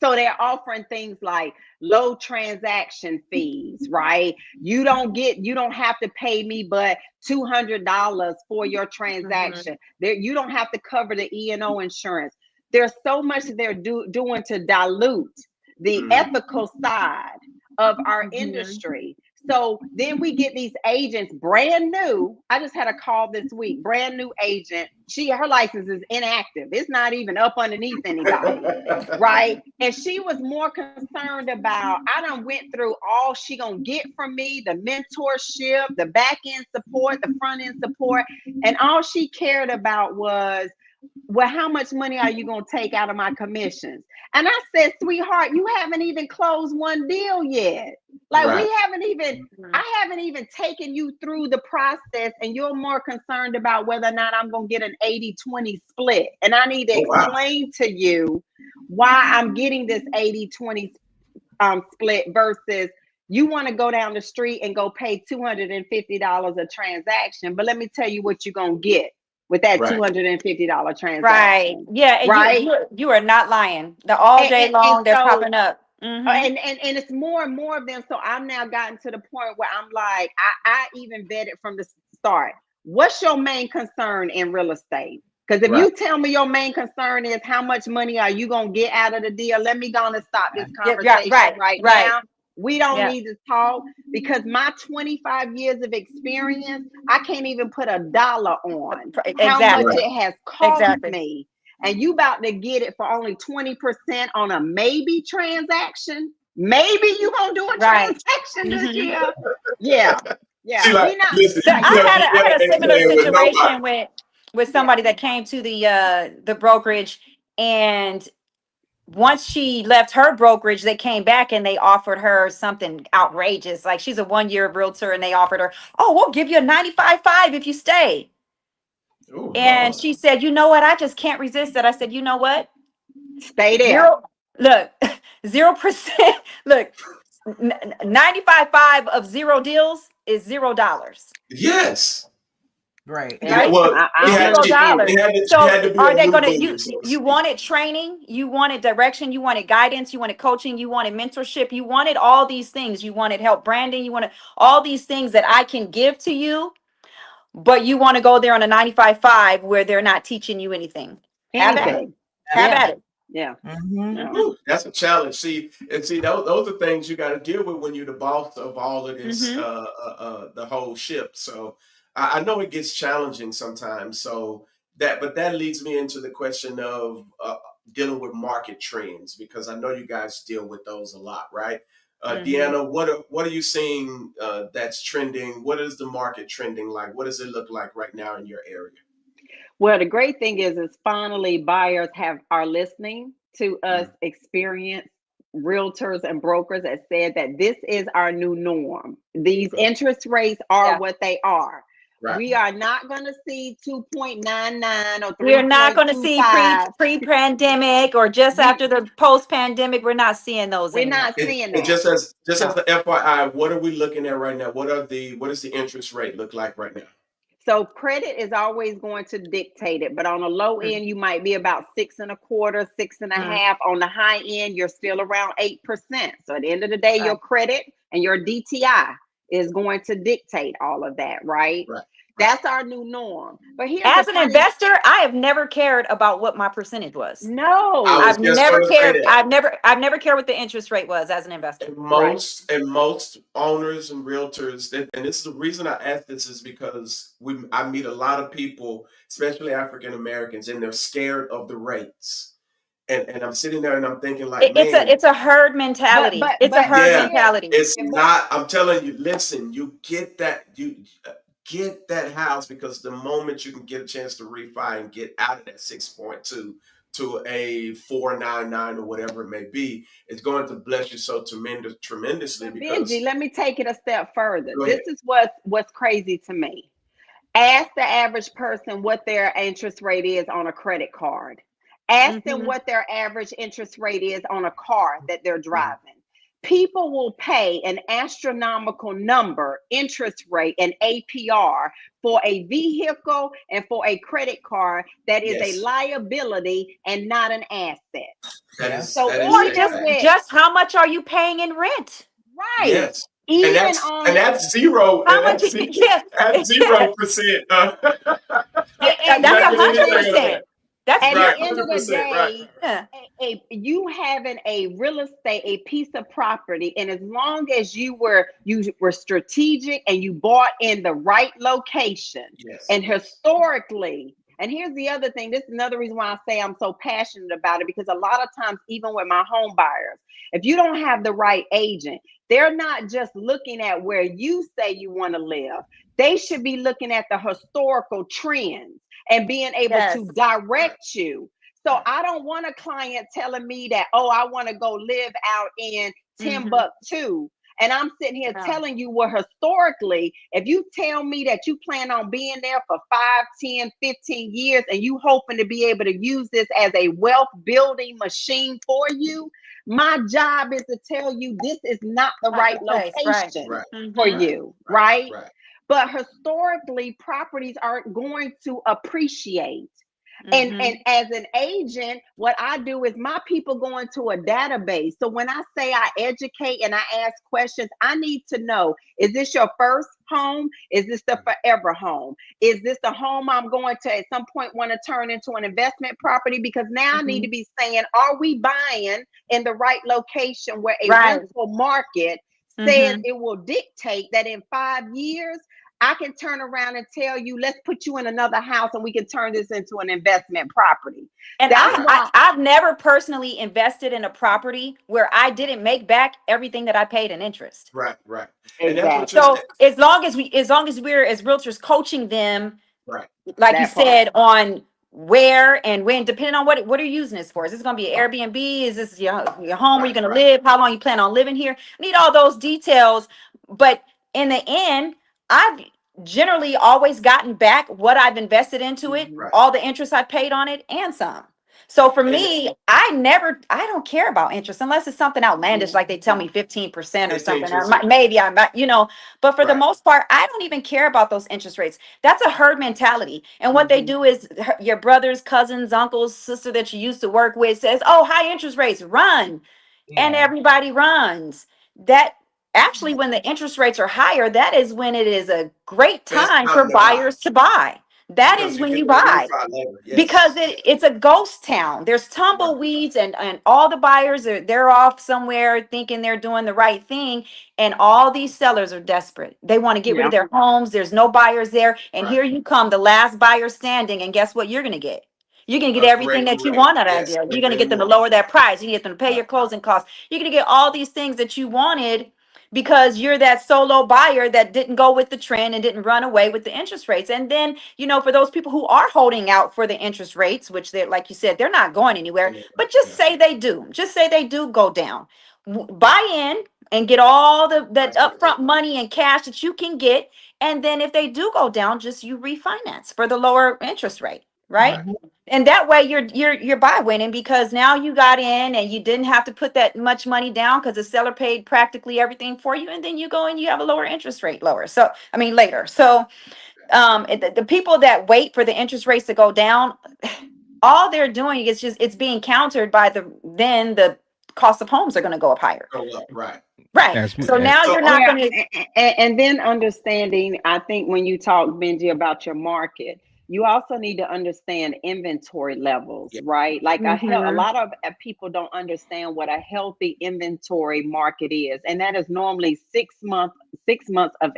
So they're offering things like low transaction fees, right? You don't have to pay me but $200 for your transaction. You don't have to cover the E&O insurance. There's so much that they're doing to dilute the ethical side of our industry. So then we get these agents brand new. I just had a call this week, brand new agent. Her license is inactive. It's not even up underneath anybody, right? And she was more concerned about, I done went through all she gonna get from me, the mentorship, the back end support, the front end support, and all she cared about was, well, how much money are you going to take out of my commissions? And I said, sweetheart, you haven't even closed one deal yet. Like, Right. I haven't even taken you through the process, and you're more concerned about whether or not I'm going to get an 80-20 split. And I need to explain to you why I'm getting this 80-20 split versus you want to go down the street and go pay $250 a transaction. But let me tell you what you're going to get with that $250 transaction. Right. Yeah. And right. You are not lying. All day long, they're popping up. And it's more and more of them. So I'm now gotten to the point where I'm like, I even vetted from the start. What's your main concern in real estate? Because if you tell me your main concern is how much money are you going to get out of the deal, let me go and stop this conversation right now. We don't need to talk, because my 25 years of experience, I can't even put a dollar on how much it has cost me. And you about to get it for only 20% on a maybe transaction. Maybe you gonna do a transaction this year. Yeah. Like, I had a similar situation with somebody that came to the brokerage, and once she left her brokerage, they came back and they offered her something outrageous. Like, she's a 1-year realtor, and they offered her, oh, we'll give you a 95.5 if you stay. Ooh, and Lord. she said, you know what? I just can't resist it. I said, you know what? Stay there. 0%. Look, 95.5 of 0 deals is $0. Yes. Right. Right? Well, $0. So are they going to, you wanted training, you wanted direction, you wanted guidance, you wanted coaching, you wanted mentorship, you wanted all these things, you wanted help branding, you wanted all these things that I can give to you, but you want to go there on a 95.5 where they're not teaching you anything. Have at it. Have at it. Yeah. Ooh, that's a challenge. See, those are things you got to deal with when you're the boss of all of this, the whole ship. So I know it gets challenging sometimes. So but that leads me into the question of dealing with market trends, because I know you guys deal with those a lot, right? DeAnna, what are you seeing that's trending? What is the market trending like? What does it look like right now in your area? Well, the great thing is finally buyers are listening to us, experienced realtors and brokers that said that this is our new norm. These interest rates are what they are. Right. We are not going to see 2.99 or 3. We're not going to see pre-pandemic or just after the post-pandemic. We're not seeing those. We're not seeing that. Just as the FYI, what are we looking at right now? What is the interest rate look like right now? So credit is always going to dictate it, but on the low end, you might be about 6.25, 6.5. On the high end, you're still around 8%. So at the end of the day, your credit and your DTI is going to dictate all of that, right? Right. That's our new norm. But here's As the an funny- investor, I have never cared about what my percentage was. No, I was I've just never gonna say cared. that. I've never cared what the interest rate was as an investor. And most owners and realtors, and this is the reason I ask this, is because I meet a lot of people, especially African Americans, and they're scared of the rates. And I'm sitting there and I'm thinking like, It's a herd mentality. It's a herd yeah, mentality. it's not. I'm telling you, listen, you get that, get that house, because the moment you can get a chance to refi and get out of that 6.2 to a 499 or whatever it may be, it's going to bless you so tremendously. Because Benji, let me take it a step further. Go This ahead. is what's crazy to me. Ask the average person what their interest rate is on a credit card. Ask them what their average interest rate is on a car that they're driving. People will pay an astronomical number, interest rate, and APR for a vehicle and for a credit card that is a liability and not an asset. Or just how much are you paying in rent? Right. Yes. Even and that's zero. How much? That's 0%. That's 100%. That's at right, the end of the 100%, day, right. you having a real estate, a piece of property, and as long as you were strategic and you bought in the right location, and historically, and here's the other thing. This is another reason why I say I'm so passionate about it, because a lot of times, even with my home buyers, if you don't have the right agent, they're not just looking at where you say you want to live. They should be looking at the historical trends and being able to direct you. So I don't want a client telling me that, oh, I want to go live out in Timbuktu. And I'm sitting here telling you, well, historically, if you tell me that you plan on being there for 5, 10, 15 years, and you hoping to be able to use this as a wealth building machine for you, my job is to tell you this is not the right location for you, right? But historically, properties aren't going to appreciate. And as an agent, what I do is my people go into a database. So when I say I educate and I ask questions, I need to know, is this your first home? Is this the forever home? Is this the home I'm going to at some point want to turn into an investment property? Because now I need to be saying, are we buying in the right location where a rental market says it will dictate that in 5 years, I can turn around and tell you, let's put you in another house and we can turn this into an investment property. And I've never personally invested in a property where I didn't make back everything that I paid in interest. Right. Exactly. So as long as we're as realtors coaching them, like you said, on where and when, depending on what are you using this for? Is this going to be an Airbnb? Is this your home where you're going to live? How long you plan on living here? I need all those details. But in the end, I've generally always gotten back what I've invested into it, all the interest I paid on it, and some. So for me, I don't care about interest unless it's something outlandish, like they tell me 15% or something. Or maybe I'm not, but for the most part, I don't even care about those interest rates. That's a herd mentality. And what they do is your brothers, cousins, uncles, sister that you used to work with says, oh, high interest rates, run. And everybody runs. That actually, when the interest rates are higher, that is when it is a great time for buyers to buy. That is when you buy, because it's a ghost town. There's tumbleweeds and all the buyers they're off somewhere thinking they're doing the right thing. And all these sellers are desperate. They want to get rid of their homes. There's no buyers there. And here you come, the last buyer standing. And guess what you're going to get? You're going to get everything that you want out of that deal. You're going to get them to lower that price. You can get them to pay your closing costs. You're going to get all these things that you wanted, because you're that solo buyer that didn't go with the trend and didn't run away with the interest rates. And then, for those people who are holding out for the interest rates, which they're, like you said, they're not going anywhere, but just say they do. Just say they do go down. Buy in and get all that upfront money and cash that you can get. And then if they do go down, just you refinance for the lower interest rate. Right. And that way you're buy winning, because now you got in and you didn't have to put that much money down because the seller paid practically everything for you. And then you go and you have a lower interest rate later. So The people that wait for the interest rates to go down, all they're doing is just it's being countered by the cost of homes are going to go up higher. Go up, right. Right. As we, So as, now So you're not Yeah, going to. and then understanding, I think when you talk, Benji, about your market, you also need to understand inventory levels, yeah, right? Like a Mhm. lot of people don't understand what a healthy inventory market is, and that is normally 6 months of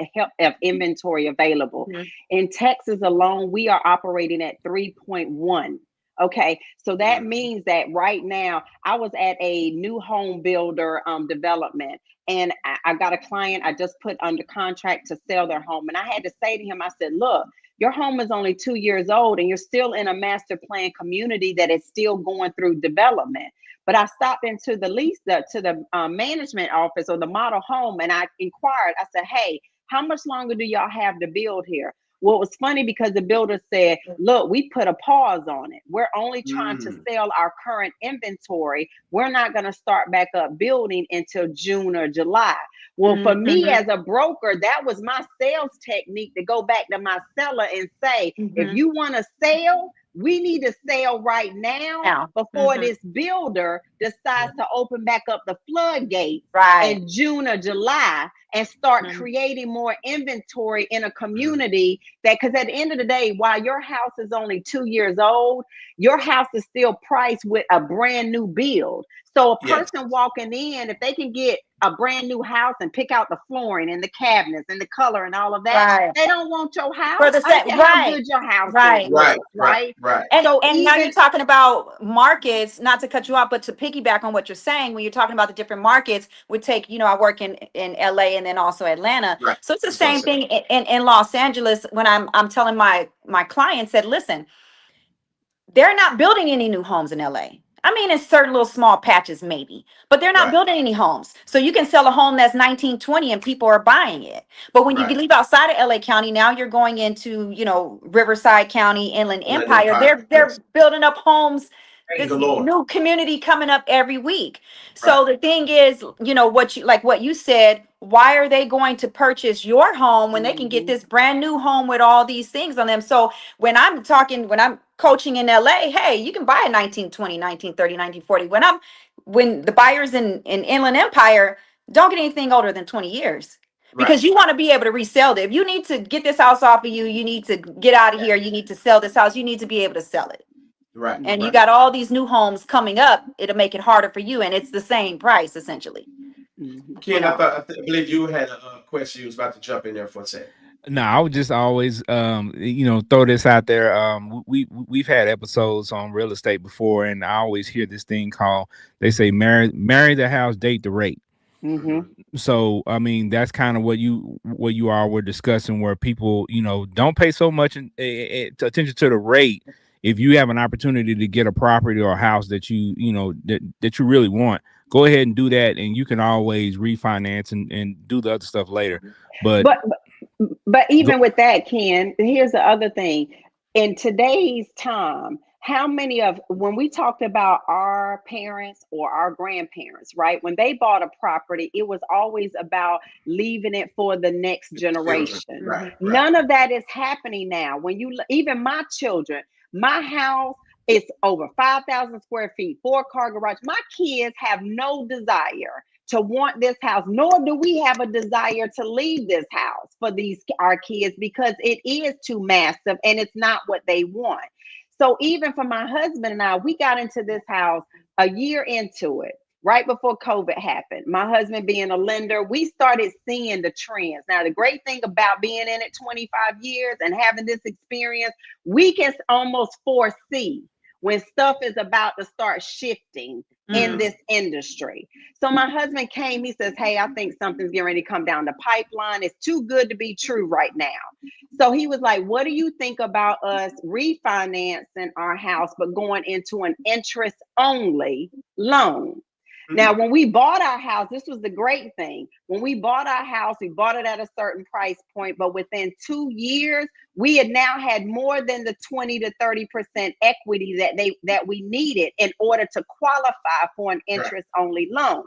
inventory available. Mhm. In Texas alone, we are operating at 3.1. Okay, so that mm, means that right now, I was at a new home builder development, and I got a client I just put under contract to sell their home. And I had to say to him, I said, look, your home is only 2 years old and you're still in a master plan community that is still going through development. But I stopped into the management office or the model home, and I inquired. I said, hey, how much longer do y'all have to build here? Well, it was funny because the builder said, look, we put a pause on it. We're only trying to mm, sell our current inventory. We're not going to start back up building until June or July. Well, for me Mhm. as a broker, that was my sales technique to go back to my seller and say, if Mhm. you want to sell, we need to sell right now Now. before Mhm. this builder decides to open back up the floodgates Right. in June or July and start Mhm. creating more inventory in a mm, community that, because at the end of the day, while your house is only 2 years old, your house is still priced with a brand new build. So a yes, person walking in, if they can get a brand new house and pick out the flooring and the cabinets and the color and all of that, Right. they don't want your house. For the I don't same. care how Right. good your house Right. right, looks, right, right? right. So And now you're even talking about markets, not to cut you off, but to piggyback on what you're saying, when you're talking about the different markets, we take, I work in LA and then also Atlanta. Right. So it's the That's what I same said. thing in Los Angeles when I'm telling my clients that, listen, they're not building any new homes in LA. I mean, in certain little small patches, maybe, but they're not Right, building any homes. So you can sell a home that's 1920 and people are buying it. But when you right. leave outside of LA County, now you're going into, Riverside County, Inland Inland Empire. Empire, They're yes. building up homes. And This galore. new community coming up every week. Right, So the thing is, what you said, why are they going to purchase your home when they can get this brand new home with all these things on them? So when I'm coaching in LA, hey, you can buy a 1920, 1930, 1940. When the buyers in Inland Empire, don't get anything older than 20 years. right, Because you want to be able to resell it. If you need to get this house off of you, you need to get out of here, you need to sell this house, you need to be able to sell it. right, And you right. got all these new homes coming up, it'll make it harder for you. And it's the same price, essentially. Ken, I believe you had a question you was about to jump in there for a second. No, I would just always, throw this out there. We've had episodes on real estate before, and I always hear this thing called, they say, marry the house, date the rate. Mm-hmm. So I mean, that's kind of what you all were discussing, where people, don't pay so much attention to the rate. If you have an opportunity to get a property or a house that that you really want, go ahead and do that, and you can always refinance and do the other stuff later. But But but go, even with that, Ken, here's the other thing. In today's time, how many of when we talked about our parents or our grandparents, right? When they bought a property, it was always about leaving it for the next Children. generation. Right, right, None of that is happening now. Even my children, my house is over 5,000 square feet, 4-car garage. My kids have no desire to want this house, nor do we have a desire to leave this house for our kids, because it is too massive and it's not what they want. So even for my husband and I, we got into this house a year into it, right before COVID happened. My husband being a lender, we started seeing the trends. Now, the great thing about being in it 25 years and having this experience, we can almost foresee when stuff is about to start shifting in this industry. So my husband came, he says, hey, I think something's getting ready to come down the pipeline. It's too good to be true right now. So he was like, what do you think about us refinancing our house, but going into an interest only loan? Now, when we bought our house, this was the great thing. When we bought our house, we bought it at a certain price point, but within 2 years, we had now had more than the 20 to 30% equity that we needed in order to qualify for an interest only loan.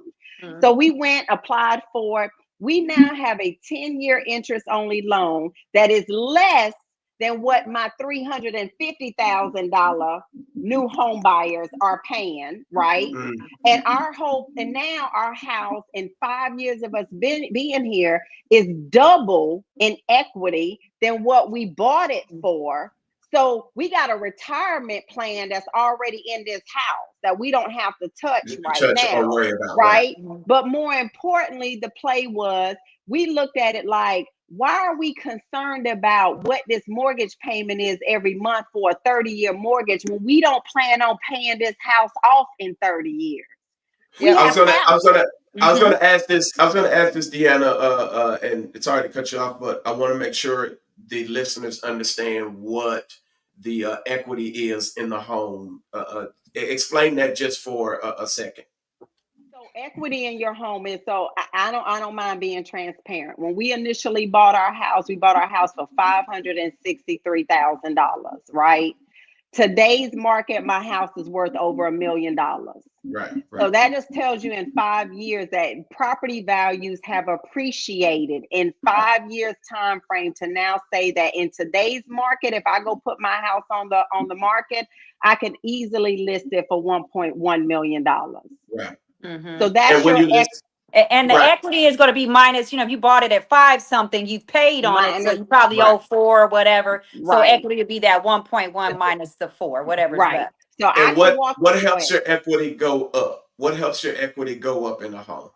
So we went, applied for it. We now have a 10-year interest only loan that is less than what my $350,000 new home buyers are paying, right? And now our house in 5 years of us being here is double in equity than what we bought it for. So we got a retirement plan that's already in this house that we don't have to touch right now, right? But more importantly, the play was, we looked at it like, why are we concerned about what this mortgage payment is every month for a 30-year mortgage when we don't plan on paying this house off in 30 years? I was gonna ask this, DeAnna, and it's sorry to cut you off, but I want to make sure the listeners understand what the equity is in the home. Explain that just for a second. So equity in your home is, so I don't mind being transparent. When we initially bought our house, we bought our house for $563,000, right? Today's market, my house is worth over $1 million. Right. So that just tells you in 5 years that property values have appreciated in 5 years time frame, to now say that in today's market, if I go put my house on the market, I could easily list it for $1.1 million. Right. So that's and the equity is going to be minus, if you bought it at 5 something, you paid on it, so you probably owe 4 or whatever. So equity would be that 1.1 minus the 4, whatever's left. So what helps your equity go up? What helps your equity go up in a home?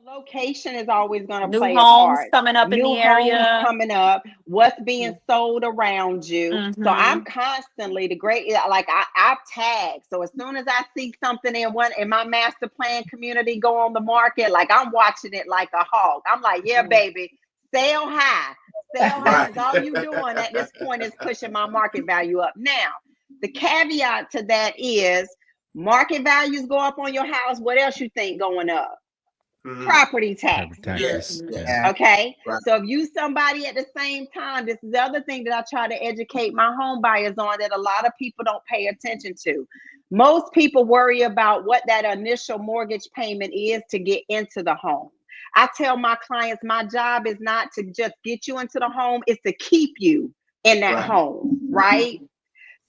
Well, location is always going to New play homes a part. coming up in the area. Homes coming up, what's being sold around you. So I'm constantly I've tagged. So as soon as I see something in my master plan community go on the market, like I'm watching it like a hawk. I'm like, yeah, baby, sell high. Sell high, because all you doing at this point is pushing my market value up. Now, the caveat to that is, market values go up on your house. What else you think going up? Property tax. Yes. Okay. Right. So if you somebody at the same time, this is the other thing that I try to educate my home buyers on, that a lot of people don't pay attention to. Most people worry about what that initial mortgage payment is to get into the home. I tell my clients, my job is not to just get you into the home, it's to keep you in that home, right?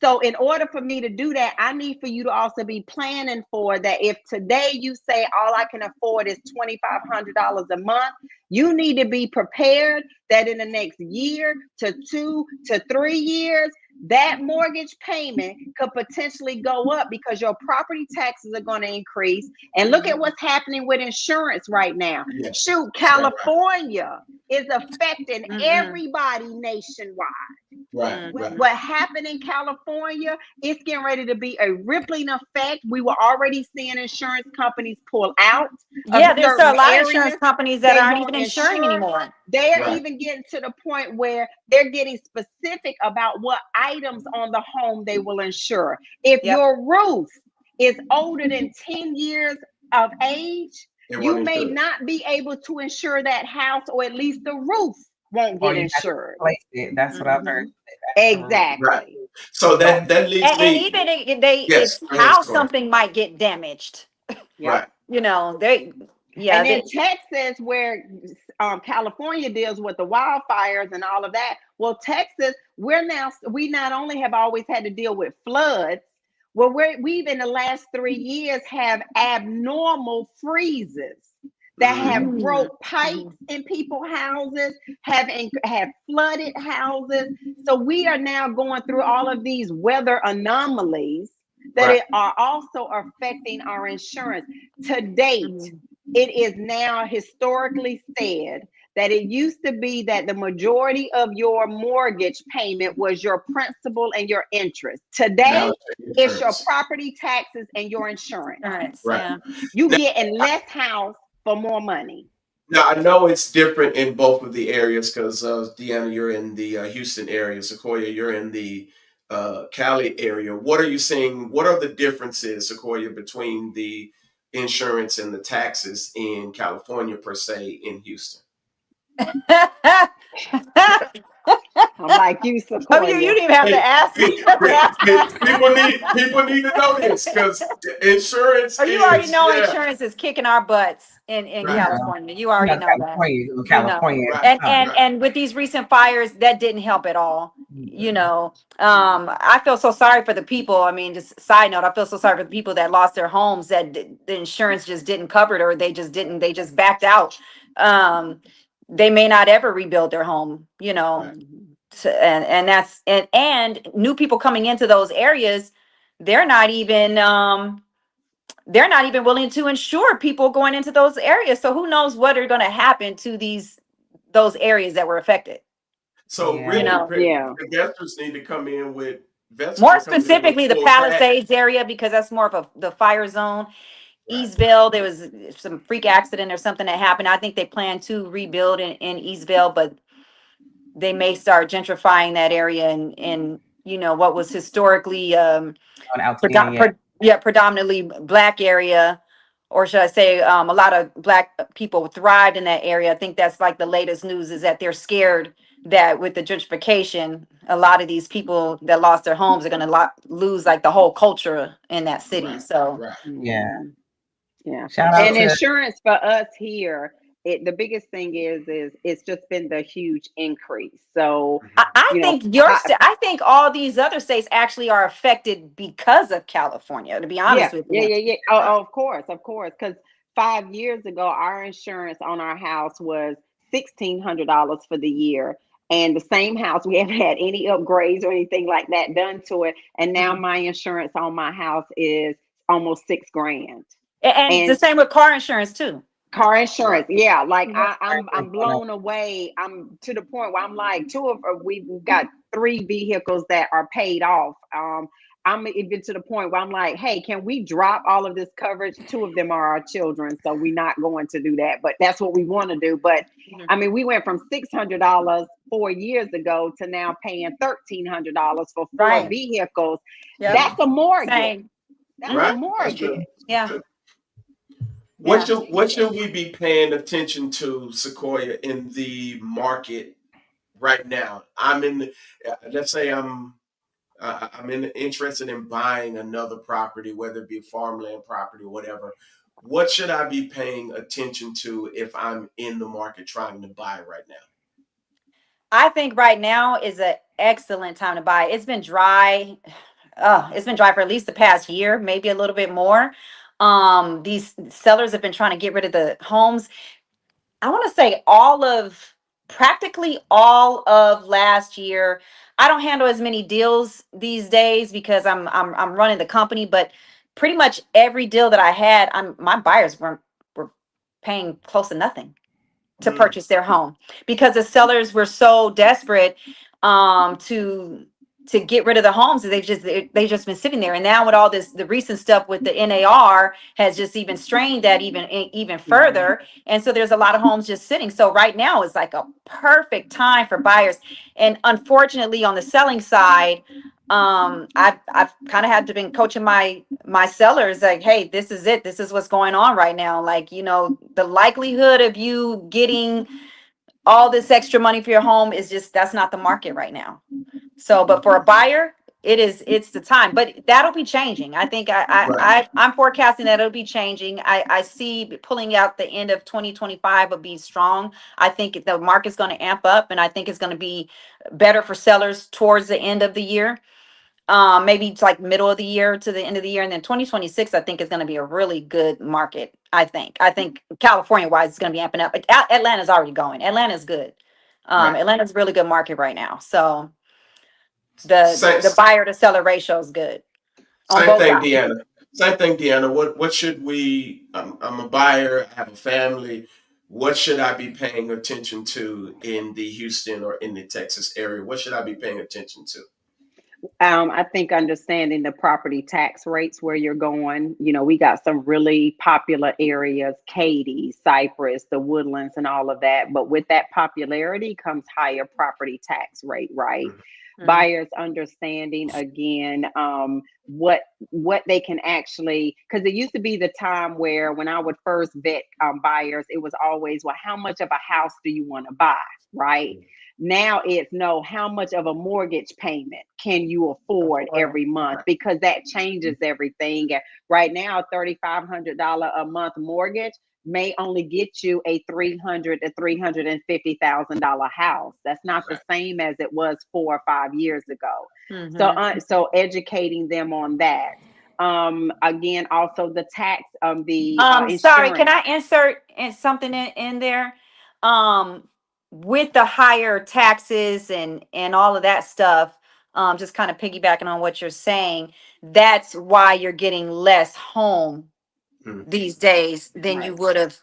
So in order for me to do that, I need for you to also be planning for that. If today you say all I can afford is $2,500 a month, you need to be prepared that in the next year to 2 to 3 years, that mortgage payment could potentially go up because your property taxes are going to increase. And look at what's happening with insurance right now. Shoot, California is affecting everybody nationwide. What happened in California, it's getting ready to be a rippling effect. We were already seeing insurance companies pull out. Yeah, there's a lot of insurance companies that aren't even insuring anymore. They're even getting to the point where they're getting specific about what items on the home they will insure. If your roof is older than 10 years of age, you may not be able to insure that house, or at least the roof won't get insured. That's what I've heard. Exactly. Right. So that leads me. And even it's how something might get damaged. Right. And in Texas, where California deals with the wildfires and all of that, well, Texas, we not only have always had to deal with floods, well, we've in the last 3 years have abnormal freezes that have broke pipes in people's houses, have flooded houses. So we are now going through all of these weather anomalies that are also affecting our insurance. To date, it is now historically said that it used to be that the majority of your mortgage payment was your principal and your interest. Today, it's your property taxes and your insurance. You getting less house for more money. Now, I know it's different in both of the areas because, DeAnna, you're in the Houston area. Sequoia, you're in the Cali area. What are you seeing? What are the differences, Sequoia, between the insurance and the taxes in California, per se, in Houston? I'm like you, Oh, Sequoia. you didn't even have to Hey, ask. You didn't have to ask. people need to know this because insurance Oh, you already is know insurance is kicking our butts in right, California. You already know that. California, You know. California. right, And with these recent fires, that didn't help at all. You know, I feel so sorry for the people. I mean, just side note, I feel so sorry for the people that lost their homes that the insurance just didn't cover it, or they just backed out. They may not ever rebuild their home, you know. right. And that's and new people coming into those areas, they're not even willing to insure people going into those areas. So who knows what are going to happen to those areas that were affected. So Yeah. really, You know. Yeah. investors need to come in with More specifically, the full package. Palisades area, because that's more of the fire zone. Right. Eastville, there was some freak accident or something that happened. I think they plan to rebuild in Eastville, but they may start gentrifying that area and you know what was historically predominantly black area, or should I say a lot of black people thrived in that area. I think that's like the latest news is that they're scared that with the gentrification, a lot of these people that lost their homes are going to lose like the whole culture in that city. Right. So Right. Yeah. Yeah. Shout out And to insurance for us here, the biggest thing is it's just been the huge increase. So, I you know, think I think all these other states actually are affected because of California, to be honest with you. yeah. Oh, of course. Because 5 years ago, our insurance on our house was $1,600 for the year. And the same house, we haven't had any upgrades or anything like that done to it. And now my insurance on my house is almost $6,000. And the And same with car insurance too. car insurance, Right. yeah. Like Yeah. I'm blown away. I'm to the point where I'm like, we've got 3 vehicles that are paid off. I'm even to the point where I'm like, hey, can we drop all of this coverage? 2 of them are our children, so we're not going to do that. But that's what we want to do. But I mean, we went from $600 4 years ago to now paying $1,300 for 4 Right. vehicles. Yep. That's a mortgage. Same. That's Right. a That's mortgage. true. Yeah. What should we be paying attention to, Sequoia, in the market right now? Let's say I'm interested in buying another property, whether it be farmland property or whatever. What should I be paying attention to if I'm in the market trying to buy right now? I think right now is an excellent time to buy. It's been dry. It's been dry for at least the past year, maybe a little bit more. These sellers have been trying to get rid of the homes. I want to say practically all of last year. I don't handle as many deals these days because I'm running the company, but pretty much every deal that I had, my buyers were paying close to nothing to purchase their home because the sellers were so desperate to get rid of the homes. They've just been sitting there, and now with all the recent stuff with the NAR has just even strained that even further, and so there's a lot of homes just sitting. So right now is like a perfect time for buyers, and unfortunately on the selling side, I've kind of had to been coaching my sellers like, hey, this is it, this is what's going on right now. Like, you know, the likelihood of you getting all this extra money for your home is that's not the market right now. So, but for a buyer, it's the time, but that'll be changing. I think I'm forecasting that it'll be changing. I see pulling out the end of 2025 will be strong. I think the market's going to amp up, and I think it's going to be better for sellers towards the end of the year. Maybe it's like middle of the year to the end of the year, and then 2026 I think is going to be a really good market. I think California wise it's going to be amping up, but Atlanta's already going. Atlanta's good. Atlanta's a really good market right now, so the buyer to seller ratio is good on Same both thing, sides. DeAnna. Same thing, DeAnna. What should we? I'm a buyer. I have a family. What should I be paying attention to in the Houston or in the Texas area? What should I be paying attention to? I think understanding the property tax rates where you're going, you know, we got some really popular areas, Katy, Cypress, the Woodlands, and all of that. But with that popularity comes higher property tax rate, right? Mm-hmm. Buyers understanding again what they can actually, because it used to be the time where when I would first vet buyers, it was always, well, how much of a house do you want to buy, right? Now it's no, how much of a mortgage payment can you afford every month? Because that changes everything. Right now, $3,500 a month mortgage may only get you a $300,000 to $350,000 house. That's not the same as it was 4 or 5 years ago. So educating them on that. Again, also the tax, the insurance. Sorry, can I insert something in there? With the higher taxes and all of that stuff, just kind of piggybacking on what you're saying, that's why you're getting less home these days than you would have,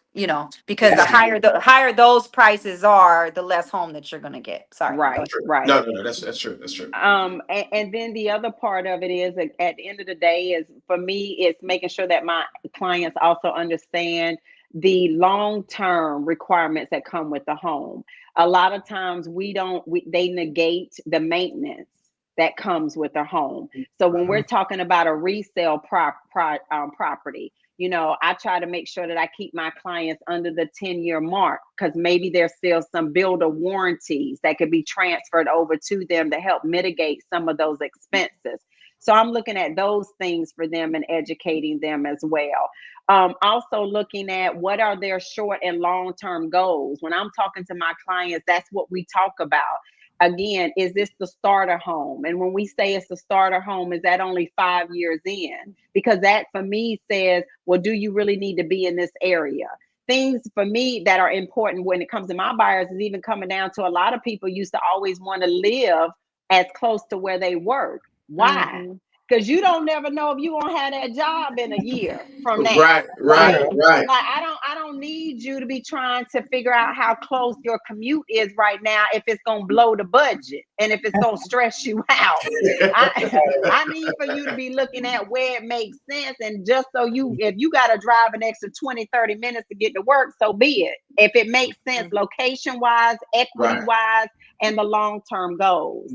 because the higher those prices are, the less home that you're going to get. Sorry. Right. No, that's true. That's true. And then the other part of it is, at the end of the day, is for me, it's making sure that my clients also understand the long-term requirements that come with the home. A lot of times they negate the maintenance that comes with a home. So when we're talking about a resale property, I try to make sure that I keep my clients under the 10-year mark, because maybe there's still some builder warranties that could be transferred over to them to help mitigate some of those expenses. So I'm looking at those things for them and educating them as well. Also looking at what are their short and long-term goals. When I'm talking to my clients, that's what we talk about. Again, is this the starter home? And when we say it's the starter home, is that only 5 years in? Because that for me says, well, do you really need to be in this area? Things for me that are important when it comes to my buyers is even coming down to, a lot of people used to always want to live as close to where they work. Why? Because you don't never know if you won't have that job in a year from now. Right. Like I don't need you to be trying to figure out how close your commute is right now if it's gonna blow the budget and if it's gonna stress you out. I need for you to be looking at where it makes sense, and just so if you gotta drive an extra 20-30 minutes to get to work, so be it. If it makes sense location wise, equity wise, and the long-term goals.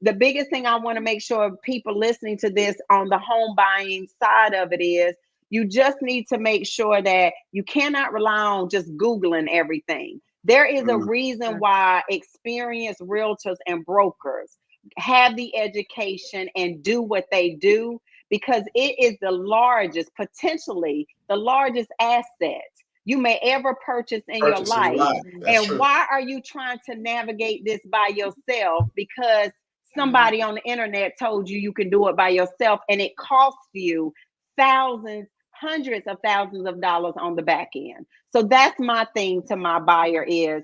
The biggest thing I want to make sure people listening to this on the home buying side of it is, you just need to make sure that you cannot rely on just Googling everything. There is a reason why experienced realtors and brokers have the education and do what they do, because it is potentially the largest asset you may ever purchase in your life. And why are you trying to navigate this by yourself? Because somebody on the internet told you can do it by yourself, and it costs you thousands, hundreds of thousands of dollars on the back end. So that's my thing to my buyer is,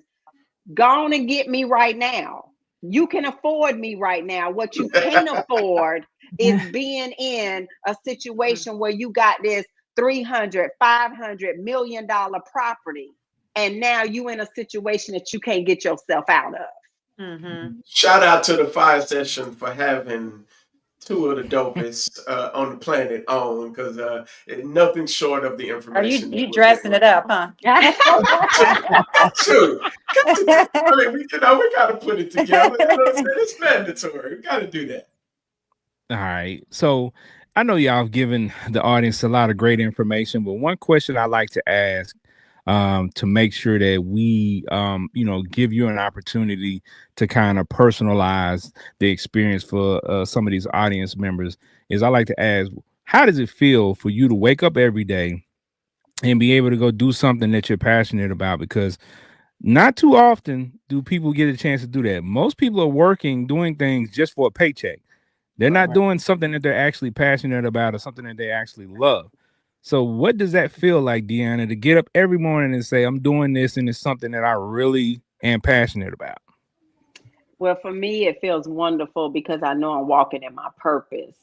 go on and get me right now. You can afford me right now. What you can't afford is being in a situation where you got this $300, $500 million property, and now you in a situation that you can't get yourself out of. Shout out to the Fiyah Session for having two of the dopest on the planet on, because nothing short of the information. Are you dressing it up, huh? True. I mean, we got to put it together. It's mandatory. We got to do that. All right. So I know y'all have given the audience a lot of great information, but one question I like to ask, to make sure that we, give you an opportunity to kind of personalize the experience for some of these audience members, is I like to ask, how does it feel for you to wake up every day and be able to go do something that you're passionate about? Because not too often do people get a chance to do that. Most people are working, doing things just for a paycheck. They're not doing something that they're actually passionate about or something that they actually love. So what does that feel like, DeAnna, to get up every morning and say, I'm doing this and it's something that I really am passionate about? Well, for me, it feels wonderful because I know I'm walking in my purpose.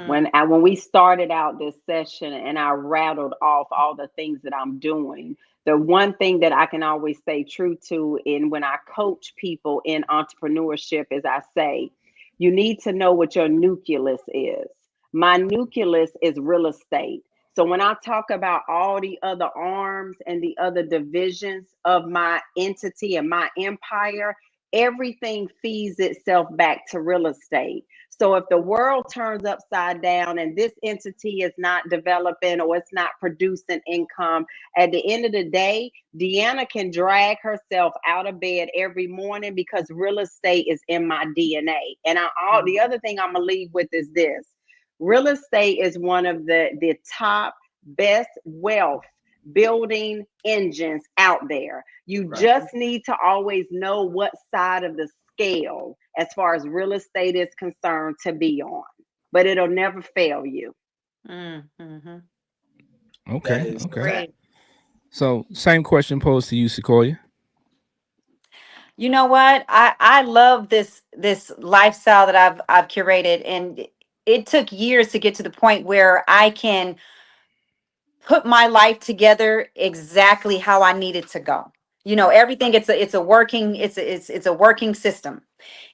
When we started out this session and I rattled off all the things that I'm doing, the one thing that I can always stay true to when I coach people in entrepreneurship is I say, you need to know what your nucleus is. My nucleus is real estate. So when I talk about all the other arms and the other divisions of my entity and my empire, everything feeds itself back to real estate. So if the world turns upside down and this entity is not developing or it's not producing income, at the end of the day, DeAnna can drag herself out of bed every morning because real estate is in my DNA. And the other thing I'm gonna leave with is this: real estate is one of the top best wealth building engines out there. You just need to always know what side of the scale as far as real estate is concerned to be on, but it'll never fail you. Mm-hmm. Okay. Great. So same question posed to you, Sequoia. You know what? I love this lifestyle that I've curated, and it took years to get to the point where I can put my life together exactly how I need it to go. You know, everything it's a working system.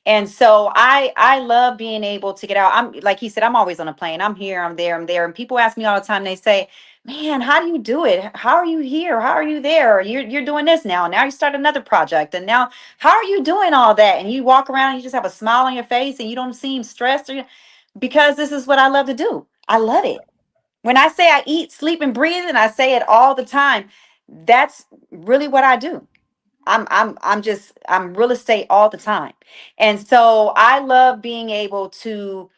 And so I love being able to get out. I'm like he said, I'm always on a plane. I'm here, I'm there, I'm there. And people ask me all the time, they say, "Man, how do you do it? How are you here? How are you there? You're doing this now. Now you start another project. And now how are you doing all that?" And you walk around and you just have a smile on your face and you don't seem stressed, because this is what I love to do. I love it. When I say I eat, sleep, and breathe, and I say it all the time, that's really what I do. I'm real estate all the time. And so I love being able to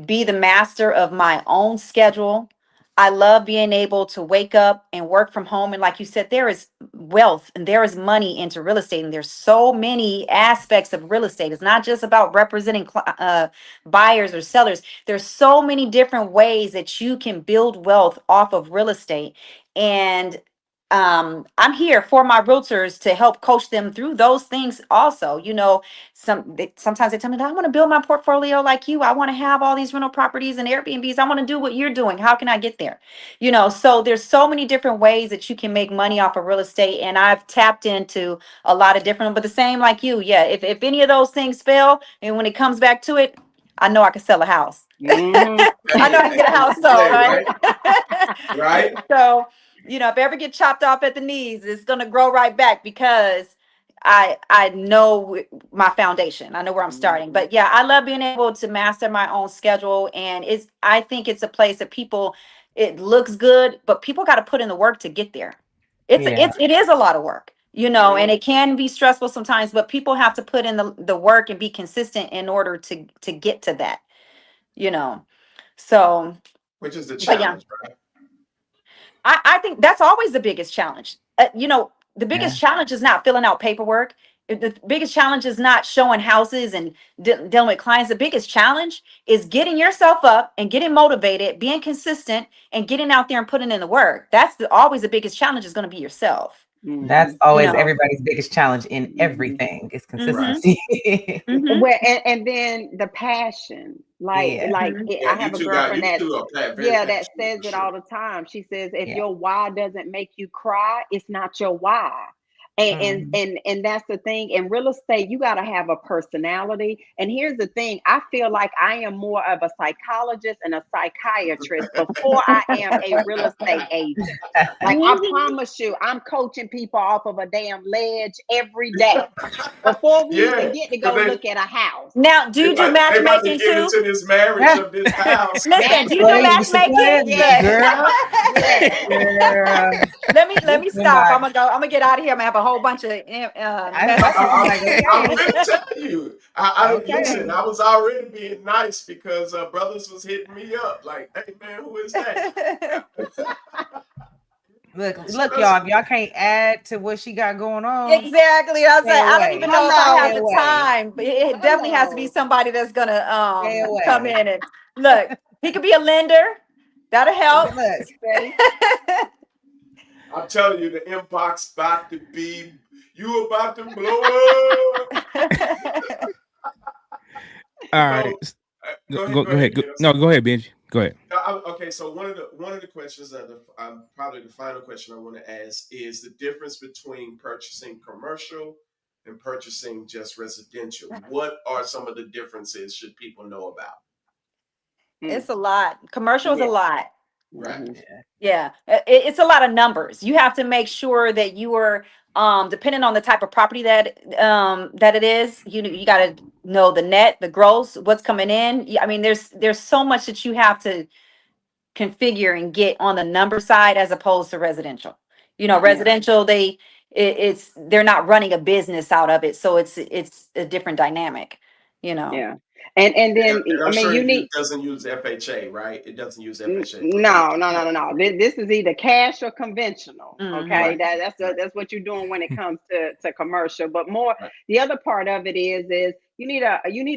be the master of my own schedule. I love being able to wake up and work from home. And like you said, there is wealth and there is money into real estate. And there's so many aspects of real estate. It's not just about representing buyers or sellers. There's so many different ways that you can build wealth off of real estate. And I'm here for my realtors to help coach them through those things also. You know, sometimes they tell me, "I want to build my portfolio like you. I want to have all these rental properties and Airbnbs. I want to do what you're doing. How can I get there?" You know, so there's so many different ways that you can make money off of real estate. And I've tapped into a lot of different, but the same like you. Yeah. If any of those things fail, and when it comes back to it, I know I can sell a house. I know I can get a house sold, right? Right. So, you know, if I ever get chopped off at the knees, it's going to grow right back because I know my foundation. I know where I'm starting. But yeah, I love being able to master my own schedule. And I think it's a place that it looks good, but people got to put in the work to get there. It is a lot of work, you know, and it can be stressful sometimes, but people have to put in the work and be consistent in order to get to that, you know. So, which is the challenge, right? I think that's always the biggest challenge. You know, the biggest challenge is not filling out paperwork. The biggest challenge is not showing houses and dealing with clients. The biggest challenge is getting yourself up and getting motivated, being consistent, and getting out there and putting in the work. That's always the biggest challenge is going to be yourself. That's always everybody's biggest challenge in everything is consistency. Well, and then the passion, I have a girlfriend that says it all the time. She says, if your why doesn't make you cry, it's not your why. And that's the thing. In real estate, you got to have a personality. And here's the thing: I feel like I am more of a psychologist and a psychiatrist before I am a real estate agent. Like, I promise you, I'm coaching people off of a damn ledge every day before we even get to go look at a house. Now, do you do matchmaking too? Into this marriage of this house. Listen, do you do matchmaking? Girl. Let me stop. I'm gonna get out of here. I'm gonna have a whole bunch of. I'm gonna tell you. Listen. I was already being nice because brothers was hitting me up like, "Hey man, who is that?" Look, y'all. If y'all can't add to what she got going on, exactly. I was like, I don't even know if I have the time, but it definitely has to be somebody that's gonna come in and look. He could be a lender. That'll help. I'm telling you, the inbox about to be. You about to blow up. All right. Go ahead. Go ahead, Benji. Go ahead. Okay, so one of the questions that probably the final question I want to ask is the difference between purchasing commercial and purchasing just residential. What are some of the differences should people know about? It's a lot. Commercial is a lot. Right. Yeah. It's a lot of numbers. You have to make sure that you are depending on the type of property that it is, you got to know the net, the gross, what's coming in. I mean, there's so much that you have to configure and get on the number side as opposed to residential. Residential, they're not running a business out of it, so it's a different dynamic. Yeah. And then And I I'm mean, sure you it need doesn't use FHA, right? It doesn't use FHA. no. This is either cash or conventional. Okay, Right. that's what you're doing when it comes to commercial. But more, Right. the other part of it is you need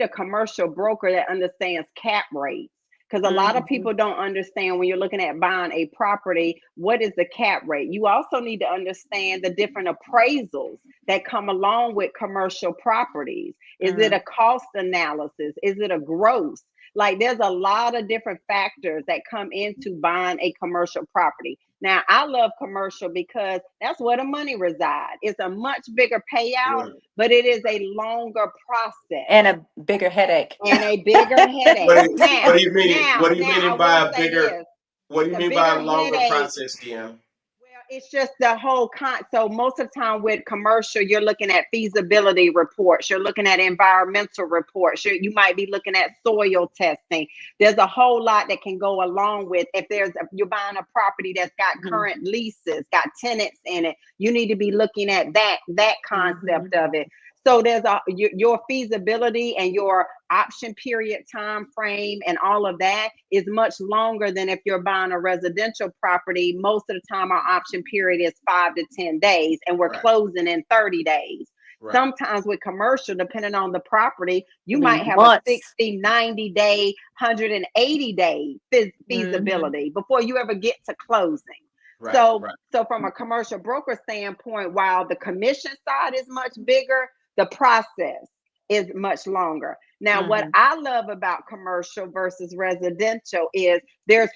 a commercial broker that understands cap rates. Because a lot of people don't understand when you're looking at buying a property, what is the cap rate? You also need to understand the different appraisals that come along with commercial properties. Is it a cost analysis? Is it a gross? Like there's a lot of different factors that come into buying a commercial property. Now, I love commercial because that's where the money resides. It's a much bigger payout, but it is a longer process. And a bigger headache. And a bigger headache. What do you mean? What do you mean by a bigger? This, what do you mean by a longer process, DeAnna? Well, it's just the whole so most of the time with commercial, you're looking at feasibility reports, you're looking at environmental reports, you might be looking at soil testing. There's a whole lot that can go along with if you're buying a property that's got current leases, got tenants in it. You need to be looking at that concept of it. So there's your feasibility and your option period time frame and all of that is much longer than if you're buying a residential property. Most of the time our option period is 5 to 10 days and we're closing in 30 days. Right. Sometimes with commercial, depending on the property, you might have a 60, 90 day, 180 day feasibility before you ever get to closing. Right, so from a commercial broker standpoint, while the commission side is much bigger, the process is much longer. Now, what I love about commercial versus residential is there's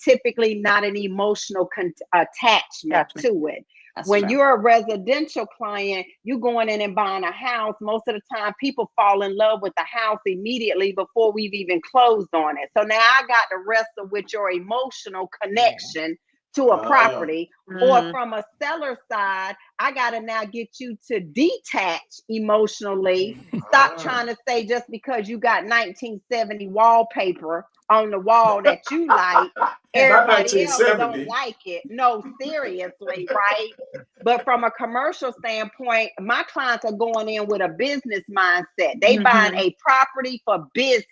typically not an emotional attachment to it. That's when you're a residential client, you going in and buying a house. Most of the time, people fall in love with the house immediately before we've even closed on it. So now I got to wrestle with your emotional connection to a property, or from a seller side, I gotta now get you to detach emotionally. Stop trying to say just because you got 1970 wallpaper on the wall that you like, everybody else don't like it. No, seriously, right? But from a commercial standpoint, my clients are going in with a business mindset. They buying a property for business.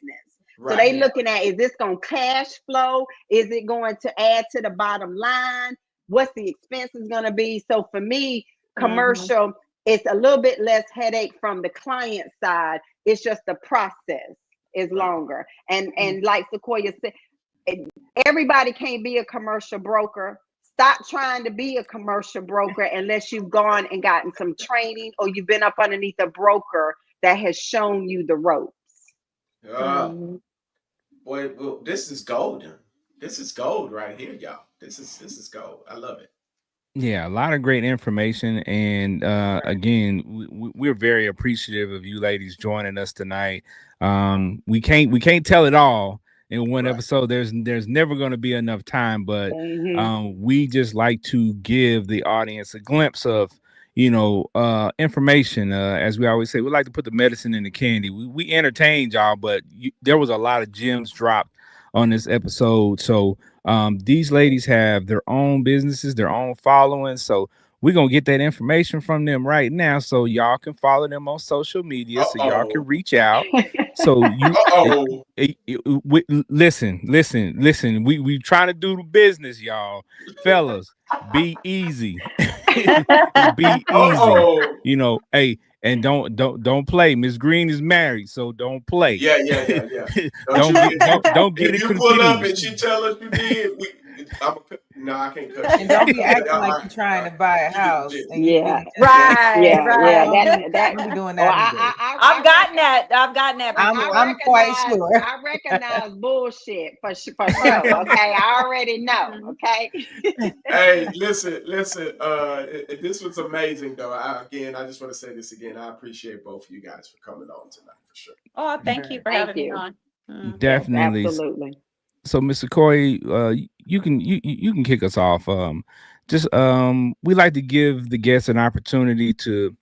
So they looking at, is this going to cash flow? Is it going to add to the bottom line? What's the expenses going to be? So for me, commercial, it's a little bit less headache from the client side. It's just the process is longer. And like Sequoia said, everybody can't be a commercial broker. Stop trying to be a commercial broker unless you've gone and gotten some training or you've been up underneath a broker that has shown you the ropes. Boy, well, this is golden. This is gold right here, y'all. This is gold. I love it. Yeah, a lot of great information, and again, we're very appreciative of you ladies joining us tonight. We can't tell it all in one episode. There's never going to be enough time, but we just like to give the audience a glimpse of information. As we always say, we like to put the medicine in the candy. We entertained y'all, but there was a lot of gems dropped on this episode. So these ladies have their own businesses, their own following. So we're going to get that information from them right now so y'all can follow them on social media, so y'all can reach out. So listen, we trying to do the business, y'all. Fellas, be easy. Be easy. Hey, and don't play. Miss Green is married, so don't play. Yeah. Don't get it confused. If you pull up and she tell us you did, I can't cut you. And don't be acting like you're trying to buy a house. And right. Don't be doing that. I've gotten that. I'm quite sure. I recognize bullshit for sure. Okay, I already know. Okay. Hey, listen. This was amazing, though. I just want to say this again. I appreciate both of you guys for coming on tonight, for sure. Oh, thank you for having me on. Definitely. Yes, absolutely. So Miss Sequoia, you can kick us off. Just we like to give the guests an opportunity to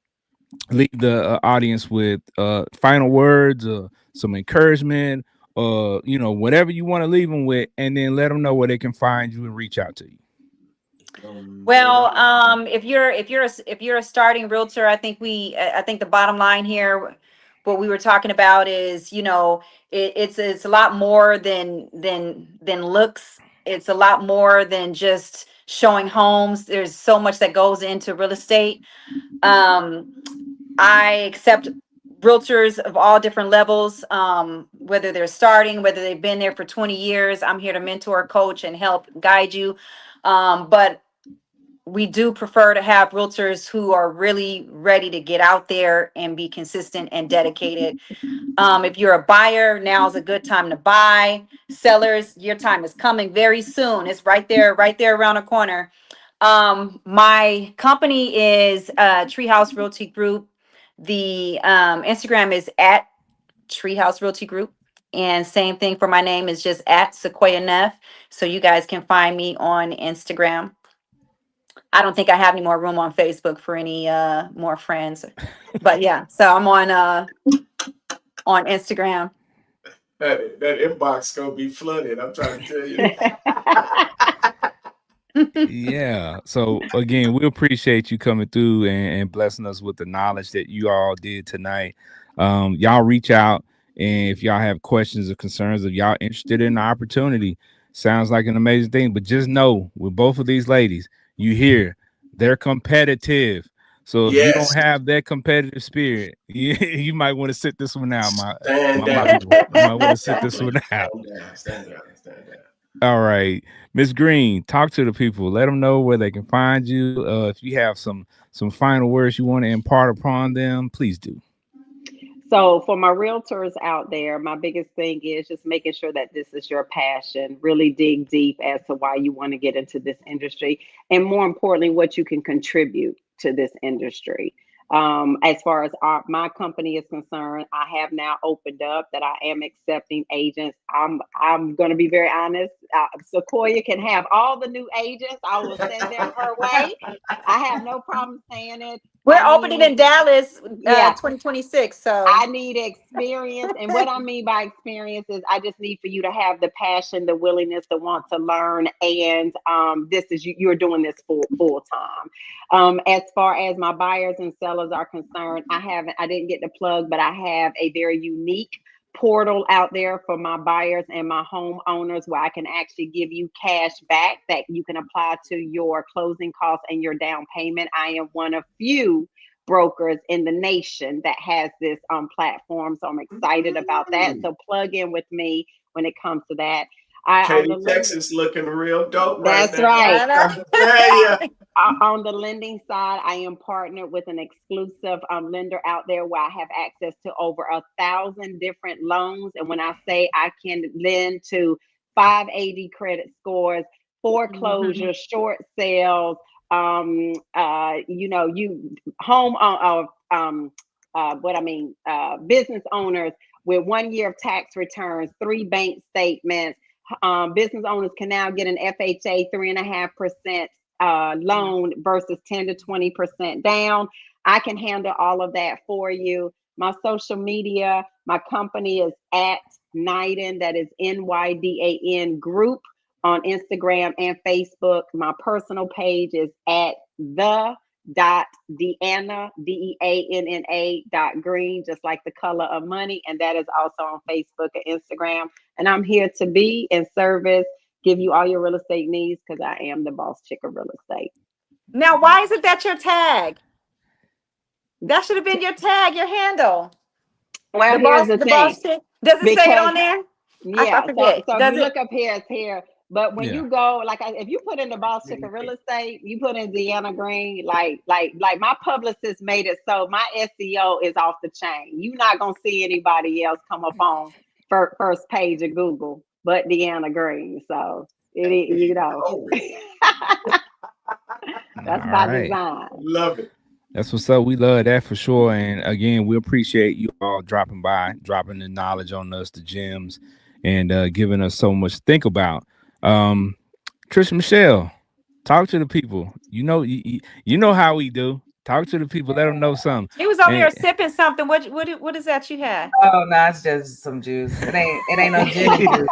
leave the audience with final words, some encouragement, whatever you want to leave them with, and then let them know where they can find you and reach out to you. Well, if you're a starting realtor, I think the bottom line here, what we were talking about is, it's a lot more than looks. It's a lot more than just showing homes. There's so much that goes into real estate. I accept realtors of all different levels, whether they're starting, whether they've been there for 20 years. I'm here to mentor, coach, and help guide you. But we do prefer to have realtors who are really ready to get out there and be consistent and dedicated. If you're a buyer, now is a good time to buy. Sellers, your time is coming very soon. It's right there around the corner. My company is Treehouse Realty Group. The Instagram is at Treehouse Realty Group. And same thing for my name is just at Sequoia Neff. So you guys can find me on Instagram. I don't think I have any more room on Facebook for any more friends. But yeah, so I'm on Instagram. That inbox gonna be flooded. I'm trying to tell you. Yeah. So again, we appreciate you coming through and blessing us with the knowledge that you all did tonight. Y'all reach out, and if y'all have questions or concerns, if y'all interested in the opportunity, sounds like an amazing thing. But just know, with both of these ladies, you hear they're competitive. So if you don't have that competitive spirit, you might want to sit this one out. Stand down. You might want to sit this one out. Stand down. All right, Miss Green, talk to the people. Let them know where they can find you. If you have some final words you want to impart upon them, please do. So for my realtors out there, my biggest thing is just making sure that this is your passion. Really dig deep as to why you want to get into this industry, and more importantly, what you can contribute to this industry. As far as my company is concerned, I have now opened up that I am accepting agents. I'm going to be very honest. Sequoia can have all the new agents. I will send them her way. I have no problem saying it. We're opening in Dallas, 2026. So I need experience. And what I mean by experience is I just need for you to have the passion, the willingness to want to learn. And this is you're doing this full time. As far as my buyers and sellers are concerned, I didn't get the plug, but I have a very unique portal out there for my buyers and my homeowners where I can actually give you cash back that you can apply to your closing costs and your down payment. I am one of few brokers in the nation that has this platform, so I'm excited about that. So plug in with me when it comes to that. Katy, Texas looking real dope. That's right. On the lending side, I am partnered with an exclusive lender out there where I have access to over 1,000 different loans. And when I say I can lend to 580 credit scores, foreclosures, short sales, business owners with 1 year of tax returns, 3 bank statements. Business owners can now get an FHA 3.5% loan versus 10 to 20% down. I can handle all of that for you. My social media, my company is at Nydan, that is NYDAN Group on Instagram and Facebook. My personal page is at the.DeAnna, DEANNA.green, just like the color of money. And that is also on Facebook and Instagram. And I'm here to be in service, give you all your real estate needs, because I am the boss chick of real estate. Now, why isn't that your tag? That should have been your tag, your handle. Well, here's the thing. Does it say it on there? Yeah. So if you look up here, it's here. But when you go, if you put in the boss chick of real estate, you put in DeAnna Green, like my publicist made it so my SEO is off the chain. You're not gonna see anybody else come up on first page of Google but DeAnna Green. So that's by design. Love it. That's what's up. We love that for sure. And again, we appreciate you all dropping by, dropping the knowledge on us, the gems. and giving us so much to think about. Trisha Michelle, talk to the people. You know how we do. Talk to the people. Let them know something. He was over And here sipping something. What is that you had? Oh no, it's just some juice. It ain't no gin and juice.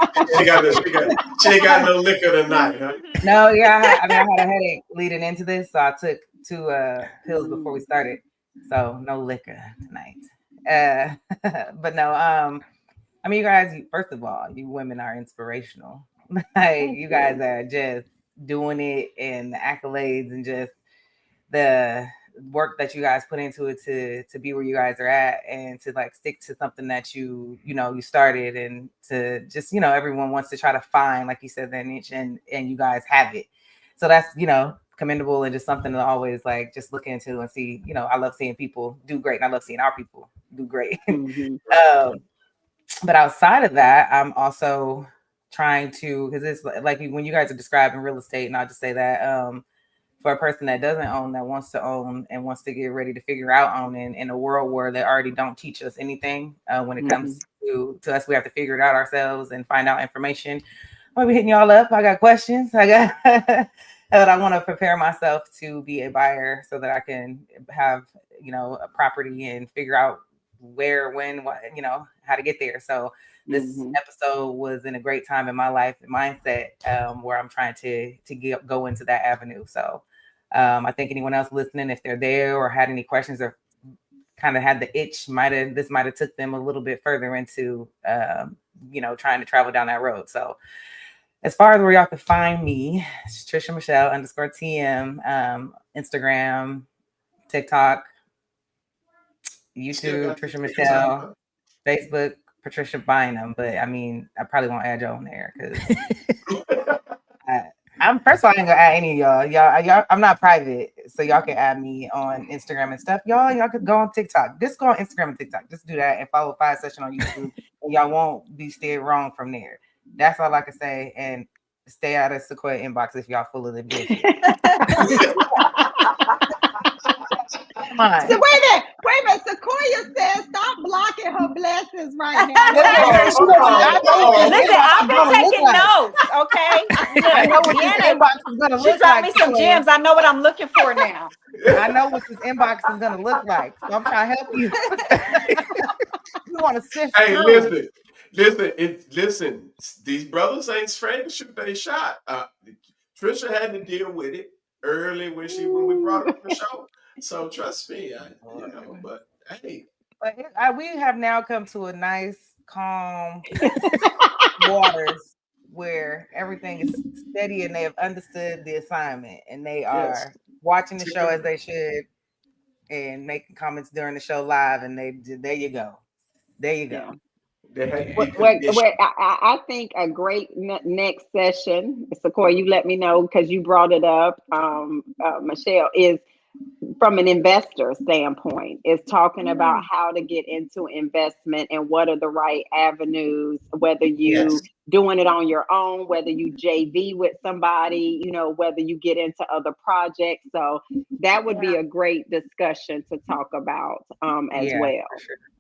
She ain't got no liquor tonight, huh? No, yeah, I had a headache leading into this, so I took 2 pills before we started. So no liquor tonight. But no, I mean, you guys, first of all, you women are inspirational. Like you guys are just doing it, and the accolades and just the work that you guys put into it to be where you guys are at, and to like stick to something that you started, and to just everyone wants to try to find, like you said, their niche, and you guys have it. So that's commendable, and just something to always like just look into and see. I love seeing people do great, and I love seeing our people do great. But outside of that, I'm also trying to, because it's like when you guys are describing real estate, and I'll just say that for a person that doesn't own, that wants to own and wants to get ready to figure out owning in a world where they already don't teach us anything when it comes to us, we have to figure it out ourselves and find out information. I'll be hitting y'all up. I got questions. but I want to prepare myself to be a buyer so that I can have a property and figure out where, when, what, how to get there. So this episode was in a great time in my life and mindset where I'm trying to go into that avenue. So I think anyone else listening, if they're there or had any questions or kind of had the itch, this might have took them a little bit further into trying to travel down that road. So as far as where y'all can find me, it's Trisha Michelle _TM, Instagram, TikTok, YouTube, Trisha Michelle, Facebook, Patricia Bynum. But I mean, I probably won't add y'all on there because I'm first of all, I ain't gonna add any of y'all. I'm not private, so y'all can add me on Instagram and stuff. Y'all could go on TikTok. Just go on Instagram and TikTok. Just do that and follow Fiyah Session on YouTube, and y'all won't be steered wrong from there. That's all I can say. And stay out of Sequoia inbox if y'all full of the bullshit. Come on. So wait a minute. Sequoia says stop blocking her blessings right now. Listen, I've been taking notes, okay? I know what this inbox is gonna look like. She dropped me some gems. I know what I'm looking for now. I know what this inbox is gonna look like. So I'm trying to help you. You want to sift through. Listen. These brothers ain't afraid to shoot their shot. Trisha had to deal with it early when we brought her on the show. So trust me, but hey. But we have now come to a nice, calm waters where everything is steady and they have understood the assignment and they are watching the show as they should and making comments during the show live. And there you go. Yeah. I think a great next session, Sequoia, you let me know because you brought it up, Michelle, is from an investor standpoint, is talking about how to get into investment and what are the right avenues, whether you doing it on your own, whether you JV with somebody, whether you get into other projects. So that would be a great discussion to talk about as well.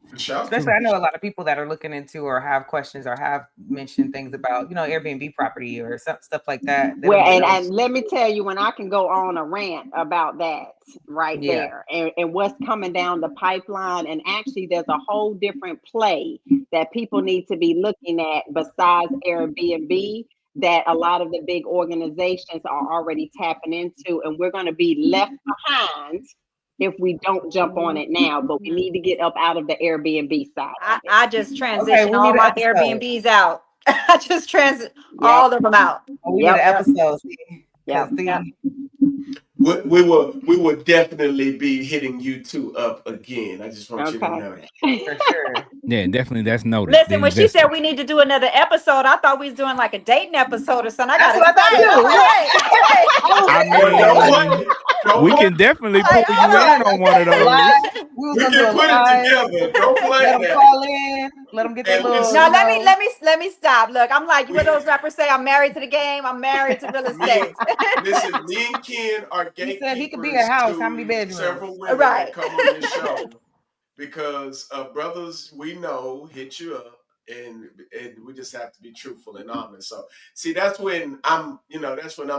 For sure. Especially, I know a lot of people that are looking into or have questions or have mentioned things about, Airbnb property or stuff like that. Well, and let me tell you, when I can go on a rant about that there and what's coming down the pipeline. And actually, there's a whole different play that people need to be looking at besides Airbnb that a lot of the big organizations are already tapping into. And we're going to be left behind if we don't jump on it now, but we need to get up out of the Airbnb side. I just transitioned all my Airbnbs out. I just all of them out. We need an episode. We will definitely be hitting you two up again. I just want you to know that. For sure. Yeah, definitely. That's noted. Listen, when she said we need to do another episode, I thought we was doing like a dating episode or something. That's what I thought too. We can definitely put you in on one of those. We can put it together. Don't play let them call in. Let them get their little. No, let me stop. Look, I'm like, you know those rappers say, I'm married to the game. I'm married to real estate. Listen, me and Ken are gatekeepers. He said he could be a house. How many bedrooms? Several women that come on this show because brothers we know hit you up and we just have to be truthful and honest. So see, that's when I'm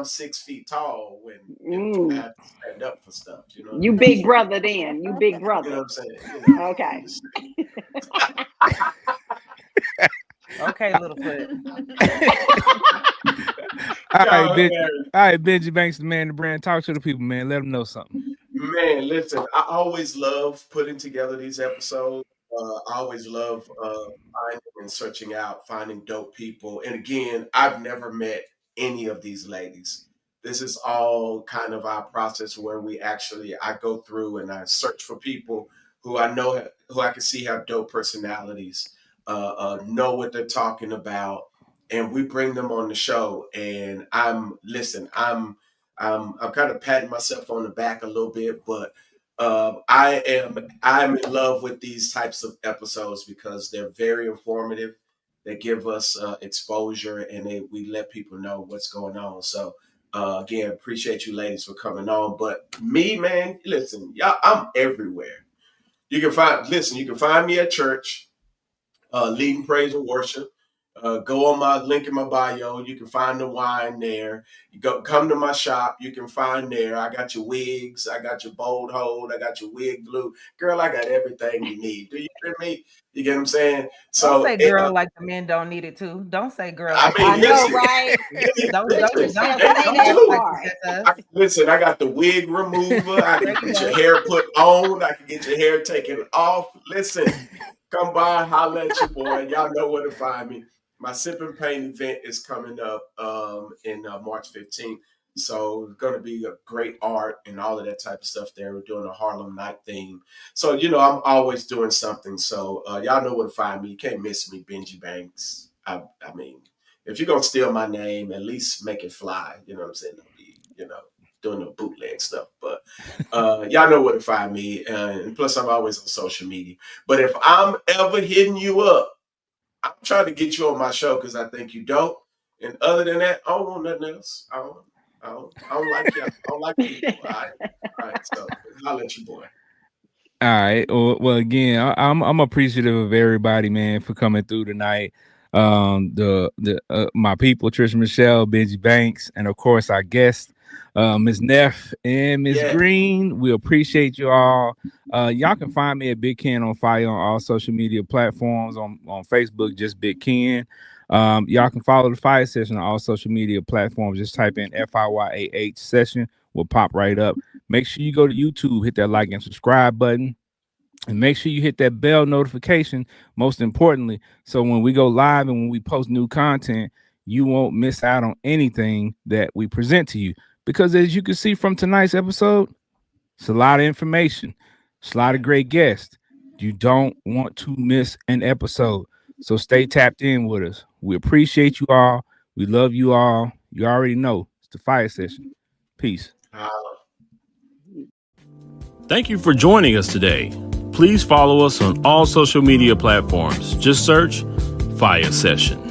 6 feet tall when I have to stand up for stuff. You know, You big brother then. You big you know brother. what I'm saying? Okay. Okay, Littlefoot. All right, Y'all Ben. hilarious. All right, Benji Banks, the man, the brand. Talk to the people, man. Let them know something. Man, listen, I always love putting together these episodes. I always love finding and searching out, finding dope people. And again, I've never met any of these ladies. This is all kind of our process where I go through and I search for people who who I can see have dope personalities, know what they're talking about, and we bring them on the show. And I'm kind of patting myself on the back a little bit, but I'm in love with these types of episodes because they're very informative. They give us exposure, and we let people know what's going on. So again, appreciate you ladies for coming on. But me, man, listen, y'all, I'm everywhere. You can find me at church, leading praise and worship. Go on my link in my bio. You can find the wine there. Come to my shop. You can find there. I got your wigs. I got your bold hold. I got your wig glue. Girl, I got everything you need. Do you hear me? You get what I'm saying? Don't say girl like the men don't need it too. Don't say girl like I know, listen, right? Listen, I got the wig remover. I can get your hair put on. I can get your hair taken off. Listen, come by, holla at your boy. Y'all know where to find me. My Sip and Paint event is coming up in March 15th. So it's going to be a great art and all of that type of stuff there. We're doing a Harlem Night theme. So, I'm always doing something. So y'all know where to find me. You can't miss me, Benji Banks. I mean, if you're going to steal my name, at least make it fly. You know what I'm saying? Don't be, doing the bootleg stuff. But y'all know where to find me. And plus, I'm always on social media. But if I'm ever hitting you up, I'm trying to get you on my show because I think you dope. And other than that, I don't want nothing else. I don't like you. I don't like people. All right. So I'll let you, boy. All right. Well, again, I'm appreciative of everybody, man, for coming through tonight. My people, Trish Michelle, Benji Banks, and of course our guest, Ms. Neff and Ms. Green. We appreciate you all. Y'all can find me at Big Ken on Fire on all social media platforms. On Facebook, just Big Ken. Y'all can follow the Fiyah Session on all social media platforms. Just type in FIYAH session. Will pop right up. Make sure you go to YouTube, hit that like and subscribe button, and make sure you hit that bell notification, most importantly, so when we go live and when we post new content, you won't miss out on anything that we present to you. Because as you can see from tonight's episode, it's a lot of information. It's a lot of great guests. You don't want to miss an episode. So stay tapped in with us. We appreciate you all. We love you all. You already know it's the Fiyah Session. Peace. Thank you for joining us today. Please follow us on all social media platforms. Just search Fiyah Session.